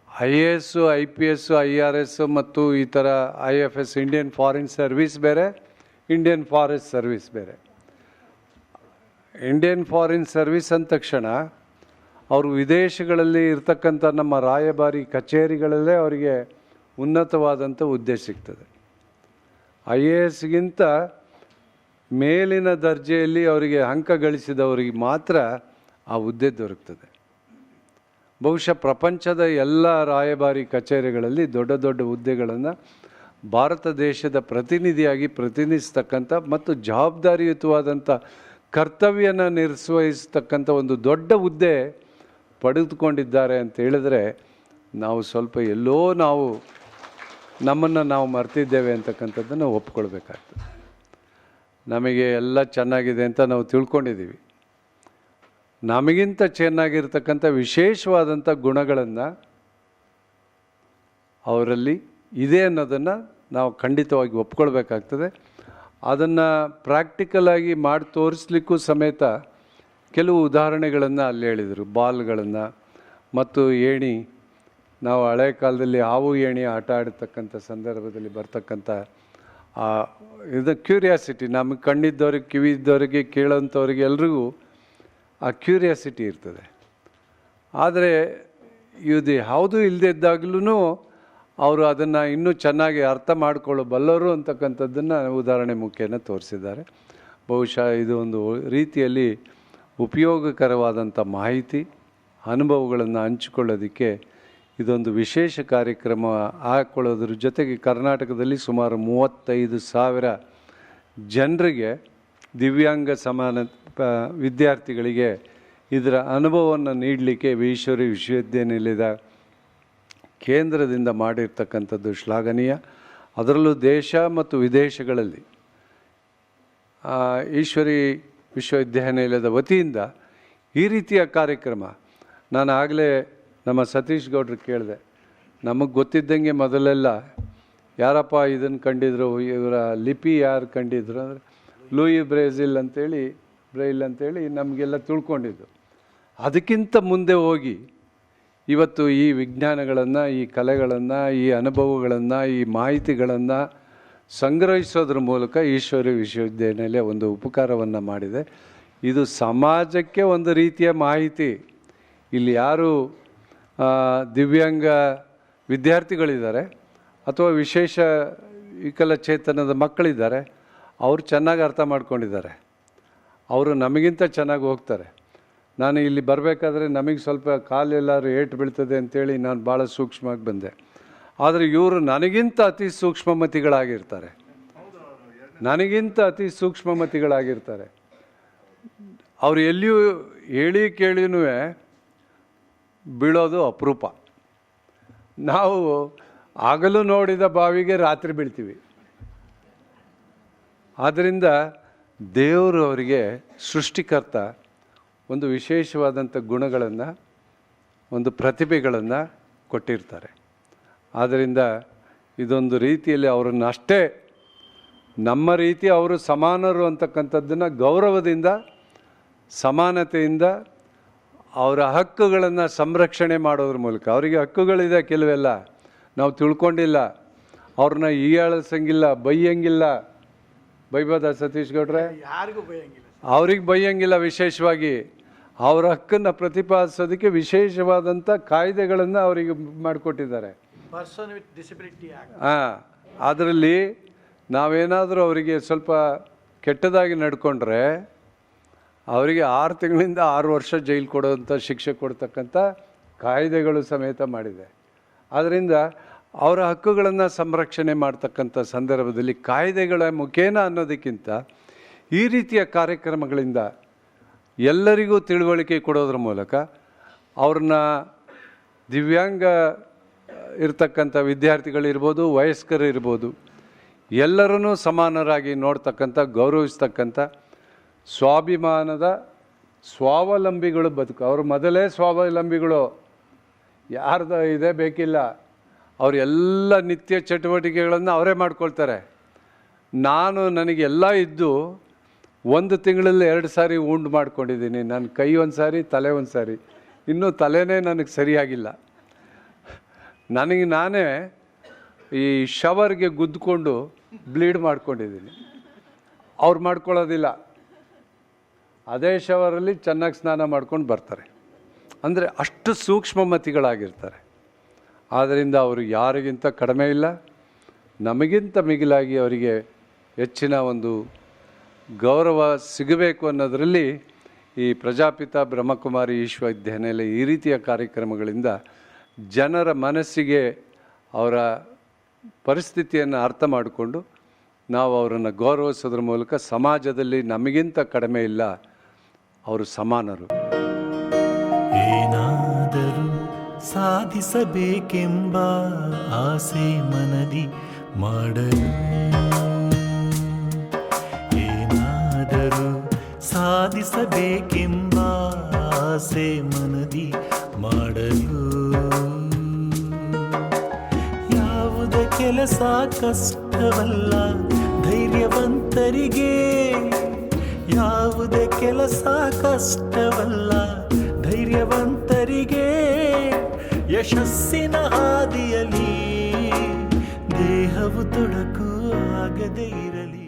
IAS, IPS, IRS ಮತ್ತು ಈ ಥರ IFS, ಇಂಡಿಯನ್ ಫಾರಿನ್ ಸರ್ವಿಸ್ ಬೇರೆ, ಇಂಡಿಯನ್ ಫಾರೆಸ್ಟ್ ಸರ್ವಿಸ್ ಬೇರೆ. ಇಂಡಿಯನ್ ಫಾರಿನ್ ಸರ್ವಿಸ್ ಅಂದ ತಕ್ಷಣ ಅವರು ವಿದೇಶಗಳಲ್ಲಿ ಇರ್ತಕ್ಕಂಥ ನಮ್ಮ ರಾಯಭಾರಿ ಕಚೇರಿಗಳಲ್ಲೇ ಅವರಿಗೆ ಉನ್ನತವಾದಂಥ ಹುದ್ದೆ ಸಿಗ್ತದೆ. IASಗಿಂತ ಮೇಲಿನ ದರ್ಜೆಯಲ್ಲಿ ಅವರಿಗೆ ಅಂಕ ಗಳಿಸಿದವರಿಗೆ ಮಾತ್ರ ಆ ಹುದ್ದೆ ದೊರಕ್ತದೆ. ಬಹುಶಃ ಪ್ರಪಂಚದ ಎಲ್ಲ ರಾಯಭಾರಿ ಕಚೇರಿಗಳಲ್ಲಿ ದೊಡ್ಡ ದೊಡ್ಡ ಹುದ್ದೆಗಳನ್ನು ಭಾರತ ದೇಶದ ಪ್ರತಿನಿಧಿಯಾಗಿ ಪ್ರತಿನಿಧಿಸ್ತಕ್ಕಂಥ ಮತ್ತು ಜವಾಬ್ದಾರಿಯುತವಾದಂಥ ಕರ್ತವ್ಯನ ನಿರ್ವಹಿಸ್ತಕ್ಕಂಥ ಒಂದು ದೊಡ್ಡ ಹುದ್ದೆ ಪಡೆದುಕೊಂಡಿದ್ದಾರೆ ಅಂತ ಹೇಳಿದ್ರೆ ನಾವು ಎಲ್ಲೋ ನಮ್ಮನ್ನು ನಾವು ಮರ್ತಿದ್ದೇವೆ ಅಂತಕ್ಕಂಥದ್ದನ್ನು ಒಪ್ಕೊಳ್ಬೇಕಾಗ್ತದೆ. ನಮಗೆ ಎಲ್ಲ ಚೆನ್ನಾಗಿದೆ ಅಂತ ನಾವು ತಿಳ್ಕೊಂಡಿದ್ದೀವಿ. ನಮಗಿಂತ ಚೆನ್ನಾಗಿರ್ತಕ್ಕಂಥ ವಿಶೇಷವಾದಂಥ ಗುಣಗಳನ್ನು ಅವರಲ್ಲಿ ಇದೆ ಅನ್ನೋದನ್ನು ನಾವು ಖಂಡಿತವಾಗಿ ಒಪ್ಕೊಳ್ಬೇಕಾಗ್ತದೆ. ಅದನ್ನು ಪ್ರಾಕ್ಟಿಕಲಾಗಿ ಮಾಡಿ ತೋರಿಸ್ಲಿಕ್ಕೂ ಸಮೇತ ಕೆಲವು ಉದಾಹರಣೆಗಳನ್ನು ಅಲ್ಲಿ ಹೇಳಿದರು. ಬಾಲ್ಗಳನ್ನು ಮತ್ತು ಏಣಿ, ನಾವು ಹಳೆ ಕಾಲದಲ್ಲಿ ಹಾವು ಏಣಿ ಆಟ ಆಡತಕ್ಕಂಥ ಸಂದರ್ಭದಲ್ಲಿ ಬರ್ತಕ್ಕಂಥ ಇದು ಕ್ಯೂರಿಯಾಸಿಟಿ, ನಮಗೆ ಕಣ್ಣಿದ್ದವ್ರಿಗೆ, ಕಿವಿ ಇದ್ದವರಿಗೆ, ಕೇಳೋಂಥವ್ರಿಗೆ ಎಲ್ರಿಗೂ ಆ ಕ್ಯೂರಿಯಾಸಿಟಿ ಇರ್ತದೆ. ಆದರೆ ಇದು ಯಾವುದೂ ಇಲ್ಲದೆ ಇದ್ದಾಗಲೂ ಅವರು ಅದನ್ನು ಇನ್ನೂ ಚೆನ್ನಾಗಿ ಅರ್ಥ ಮಾಡಿಕೊಳ್ಳಬಲ್ಲರು ಅಂತಕ್ಕಂಥದ್ದನ್ನು ಉದಾಹರಣೆ ಮುಖೇನ ತೋರಿಸಿದ್ದಾರೆ. ಬಹುಶಃ ಇದು ಒಂದು ರೀತಿಯಲ್ಲಿ ಉಪಯೋಗಕರವಾದಂಥ ಮಾಹಿತಿ, ಅನುಭವಗಳನ್ನು ಹಂಚಿಕೊಳ್ಳೋದಕ್ಕೆ ಇದೊಂದು ವಿಶೇಷ ಕಾರ್ಯಕ್ರಮ ಹಾಕ್ಕೊಳ್ಳೋದ್ರ ಜೊತೆಗೆ ಕರ್ನಾಟಕದಲ್ಲಿ ಸುಮಾರು 35,000 ಜನರಿಗೆ, ದಿವ್ಯಾಂಗ ಸಮಾನ ವಿದ್ಯಾರ್ಥಿಗಳಿಗೆ ಇದರ ಅನುಭವವನ್ನು ನೀಡಲಿಕ್ಕೆ ಈಶ್ವರಿ ವಿಶ್ವವಿದ್ಯಾನಿಲಯದ ಕೇಂದ್ರದಿಂದ ಮಾಡಿರ್ತಕ್ಕಂಥದ್ದು ಶ್ಲಾಘನೀಯ. ಅದರಲ್ಲೂ ದೇಶ ಮತ್ತು ವಿದೇಶಗಳಲ್ಲಿ ಈಶ್ವರಿ ವಿಶ್ವವಿದ್ಯಾನಿಲಯದ ವತಿಯಿಂದ ಈ ರೀತಿಯ ಕಾರ್ಯಕ್ರಮ, ನಾನು ಆಗಲೇ ನಮ್ಮ ಸತೀಶ್ ಗೌಡ್ರು ಕೇಳಿದೆ, ನಮಗೆ ಗೊತ್ತಿದ್ದಂಗೆ ಮೊದಲೆಲ್ಲ ಯಾರಪ್ಪ ಇದನ್ನು ಕಂಡಿದ್ರು, ಇವರ ಲಿಪಿ ಯಾರು ಕಂಡಿದ್ರು ಅಂದರೆ ಲೂಯಿ ಬ್ರೈಲ್ ಅಂತೇಳಿ ನಮಗೆಲ್ಲ ತಿಳ್ಕೊಂಡಿದ್ದು. ಅದಕ್ಕಿಂತ ಮುಂದೆ ಹೋಗಿ ಇವತ್ತು ಈ ವಿಜ್ಞಾನಗಳನ್ನು, ಈ ಕಲೆಗಳನ್ನು, ಈ ಅನುಭವಗಳನ್ನು, ಈ ಮಾಹಿತಿಗಳನ್ನು ಸಂಗ್ರಹಿಸೋದ್ರ ಮೂಲಕ ಈಶ್ವರಿ ವಿಶ್ವವಿದ್ಯಾನಿಲಯ ಒಂದು ಉಪಕಾರವನ್ನು ಮಾಡಿದೆ. ಇದು ಸಮಾಜಕ್ಕೆ ಒಂದು ರೀತಿಯ ಮಾಹಿತಿ. ಇಲ್ಲಿ ಯಾರು ದಿವ್ಯಾಂಗ ವಿದ್ಯಾರ್ಥಿಗಳಿದ್ದಾರೆ ಅಥವಾ ವಿಶೇಷ ವಿಕಲಚೇತನದ ಮಕ್ಕಳಿದ್ದಾರೆ, ಅವರು ಚೆನ್ನಾಗಿ ಅರ್ಥ ಮಾಡ್ಕೊಂಡಿದ್ದಾರೆ. ಅವರು ನಮಗಿಂತ ಚೆನ್ನಾಗಿ ಹೋಗ್ತಾರೆ. ನಾನು ಇಲ್ಲಿ ಬರಬೇಕಾದ್ರೆ ನಮಗೆ ಸ್ವಲ್ಪ ಕಾಲೆಲ್ಲರೂ ಏಟು ಬೀಳ್ತದೆ ಅಂತೇಳಿ ನಾನು ಭಾಳ ಸೂಕ್ಷ್ಮವಾಗಿ ಬಂದೆ. ಆದರೆ ಇವರು ನನಗಿಂತ ಅತಿ ಸೂಕ್ಷ್ಮಮತಿಗಳಾಗಿರ್ತಾರೆ. ಅವರು ಎಲ್ಲಿಯೂ ಹೇಳಿ ಕೇಳಿನೂ ಬೀಳೋದು ಅಪರೂಪ. ನಾವು ಆಗಲೂ ನೋಡಿದ ಬಾವಿಗೆ ರಾತ್ರಿ ಬೀಳ್ತೀವಿ. ಆದ್ದರಿಂದ ದೇವರು ಅವರಿಗೆ ಸೃಷ್ಟಿಕರ್ತ ಒಂದು ವಿಶೇಷವಾದಂಥ ಗುಣಗಳನ್ನು, ಒಂದು ಪ್ರತಿಭೆಗಳನ್ನು ಕೊಟ್ಟಿರ್ತಾರೆ. ಆದ್ದರಿಂದ ಇದೊಂದು ರೀತಿಯಲ್ಲಿ ಅವರನ್ನು ಅಷ್ಟೇ ನಮ್ಮ ರೀತಿ ಅವರು ಸಮಾನರು ಅಂತಕ್ಕಂಥದ್ದನ್ನು ಗೌರವದಿಂದ, ಸಮಾನತೆಯಿಂದ ಅವರ ಹಕ್ಕುಗಳನ್ನು ಸಂರಕ್ಷಣೆ ಮಾಡೋದ್ರ ಮೂಲಕ, ಅವರಿಗೆ ಹಕ್ಕುಗಳಿದೆ ಕೆಲವೆಲ್ಲ ನಾವು ತಿಳ್ಕೊಂಡಿಲ್ಲ, ಅವ್ರನ್ನ ಹೀಯಾಳಿಸಂಗಿಲ್ಲ, ಬೈಯಂಗಿಲ್ಲ. ಬೈಬೋದಾ ಸತೀಶ್ ಗೌಡ್ರೆ? ಅವ್ರಿಗೆ ಬೈಯಂಗಿಲ್ಲ. ವಿಶೇಷವಾಗಿ ಅವರ ಹಕ್ಕನ್ನು ಪ್ರತಿಪಾದಿಸೋದಕ್ಕೆ ವಿಶೇಷವಾದಂಥ ಕಾಯ್ದೆಗಳನ್ನು ಅವರಿಗೆ ಮಾಡಿಕೊಟ್ಟಿದ್ದಾರೆ. ಅದರಲ್ಲಿ ನಾವೇನಾದರೂ ಅವರಿಗೆ ಸ್ವಲ್ಪ ಕೆಟ್ಟದಾಗಿ ನಡ್ಕೊಂಡ್ರೆ ಅವರಿಗೆ 6 ತಿಂಗಳಿಂದ 6 ವರ್ಷ ಜೈಲು ಕೊಡೋವಂಥ ಶಿಕ್ಷೆ ಕೊಡ್ತಕ್ಕಂಥ ಕಾಯ್ದೆಗಳು ಸಮೇತ ಮಾಡಿದೆ. ಆದ್ದರಿಂದ ಅವರ ಹಕ್ಕುಗಳನ್ನು ಸಂರಕ್ಷಣೆ ಮಾಡ್ತಕ್ಕಂಥ ಸಂದರ್ಭದಲ್ಲಿ ಕಾಯ್ದೆಗಳ ಮುಖೇನ ಅನ್ನೋದಕ್ಕಿಂತ ಈ ರೀತಿಯ ಕಾರ್ಯಕ್ರಮಗಳಿಂದ ಎಲ್ಲರಿಗೂ ತಿಳುವಳಿಕೆ ಕೊಡೋದ್ರ ಮೂಲಕ ಅವ್ರನ್ನ ದಿವ್ಯಾಂಗ ಇರ್ತಕ್ಕಂಥ ವಿದ್ಯಾರ್ಥಿಗಳಿರ್ಬೋದು, ವಯಸ್ಕರು ಇರ್ಬೋದು, ಎಲ್ಲರನ್ನೂ ಸಮಾನರಾಗಿ ನೋಡ್ತಕ್ಕಂಥ, ಗೌರವಿಸ್ತಕ್ಕಂಥ, ಸ್ವಾಭಿಮಾನದ ಸ್ವಾವಲಂಬಿಗಳು ಬದುಕು. ಅವರು ಮೊದಲೇ ಸ್ವಾವಲಂಬಿಗಳು, ಯಾರ್ದು ಇದೇ ಬೇಕಿಲ್ಲ. ಅವರೆಲ್ಲ ನಿತ್ಯ ಚಟುವಟಿಕೆಗಳನ್ನು ಅವರೇ ಮಾಡ್ಕೊಳ್ತಾರೆ. ನನಗೆಲ್ಲ ಇದ್ದು 1 ತಿಂಗಳಲ್ಲಿ 2 ಸಾರಿ ಉಂಡು ಮಾಡ್ಕೊಂಡಿದ್ದೀನಿ. ನನ್ನ ಕೈ ಒಂದು ಸಾರಿ, ತಲೆ ಒಂದು ಸಾರಿ. ಇನ್ನೂ ತಲೆನೇ ನನಗೆ ಸರಿಯಾಗಿಲ್ಲ. ನಾನೇ ಈ ಶವರ್ಗೆ ಗುದ್ದುಕೊಂಡು ಬ್ಲೀಡ್ ಮಾಡ್ಕೊಂಡಿದ್ದೀನಿ. ಅವ್ರು ಮಾಡ್ಕೊಳ್ಳೋದಿಲ್ಲ. ಅದೇ ಶವರಲ್ಲಿ ಚೆನ್ನಾಗಿ ಸ್ನಾನ ಮಾಡ್ಕೊಂಡು ಬರ್ತಾರೆ. ಅಂದರೆ ಅಷ್ಟು ಸೂಕ್ಷ್ಮಮತಿಗಳಾಗಿರ್ತಾರೆ. ಆದ್ದರಿಂದ ಅವರು ಯಾರಿಗಿಂತ ಕಡಿಮೆ ಇಲ್ಲ, ನಮಗಿಂತ ಮಿಗಿಲಾಗಿ ಅವರಿಗೆ ಹೆಚ್ಚಿನ ಒಂದು ಗೌರವ ಸಿಗಬೇಕು ಅನ್ನೋದರಲ್ಲಿ ಈ ಪ್ರಜಾಪಿತ ಬ್ರಹ್ಮಕುಮಾರಿ ವಿಶ್ವವಿದ್ಯಾನಿಲಯ ಈ ರೀತಿಯ ಕಾರ್ಯಕ್ರಮಗಳಿಂದ ಜನರ ಮನಸ್ಸಿಗೆ ಅವರ ಪರಿಸ್ಥಿತಿಯನ್ನು ಅರ್ಥ ಮಾಡಿಕೊಂಡು ನಾವು ಅವರನ್ನು ಗೌರವಿಸೋದ್ರ ಮೂಲಕ ಸಮಾಜದಲ್ಲಿ ನಮಗಿಂತ ಕಡಿಮೆ ಇಲ್ಲ, ಅವರು ಸಮಾನರು. ಏನಾದರೂ ಸಾಧಿಸಬೇಕೆಂಬ ಆಸೆ ಮನದಿ ಮಾಡಲು ಸಾಧಿಸಬೇಕೆಂಬ ಆಸೆ ಮನದಿ ಮಾಡಲು ಯಾವುದೇ ಕೆಲಸ ಕಷ್ಟವಲ್ಲ ಧೈರ್ಯವಂತರಿಗೆ, ಯಾವುದೇ ಕೆಲಸ ಕಷ್ಟವಲ್ಲ ಧೈರ್ಯವಂತರಿಗೆ. ಯಶಸ್ಸಿನ ಹಾದಿಯಲ್ಲಿ ದೇಹವು ತೊಡಕು ಆಗದೇ ಇರಲಿ.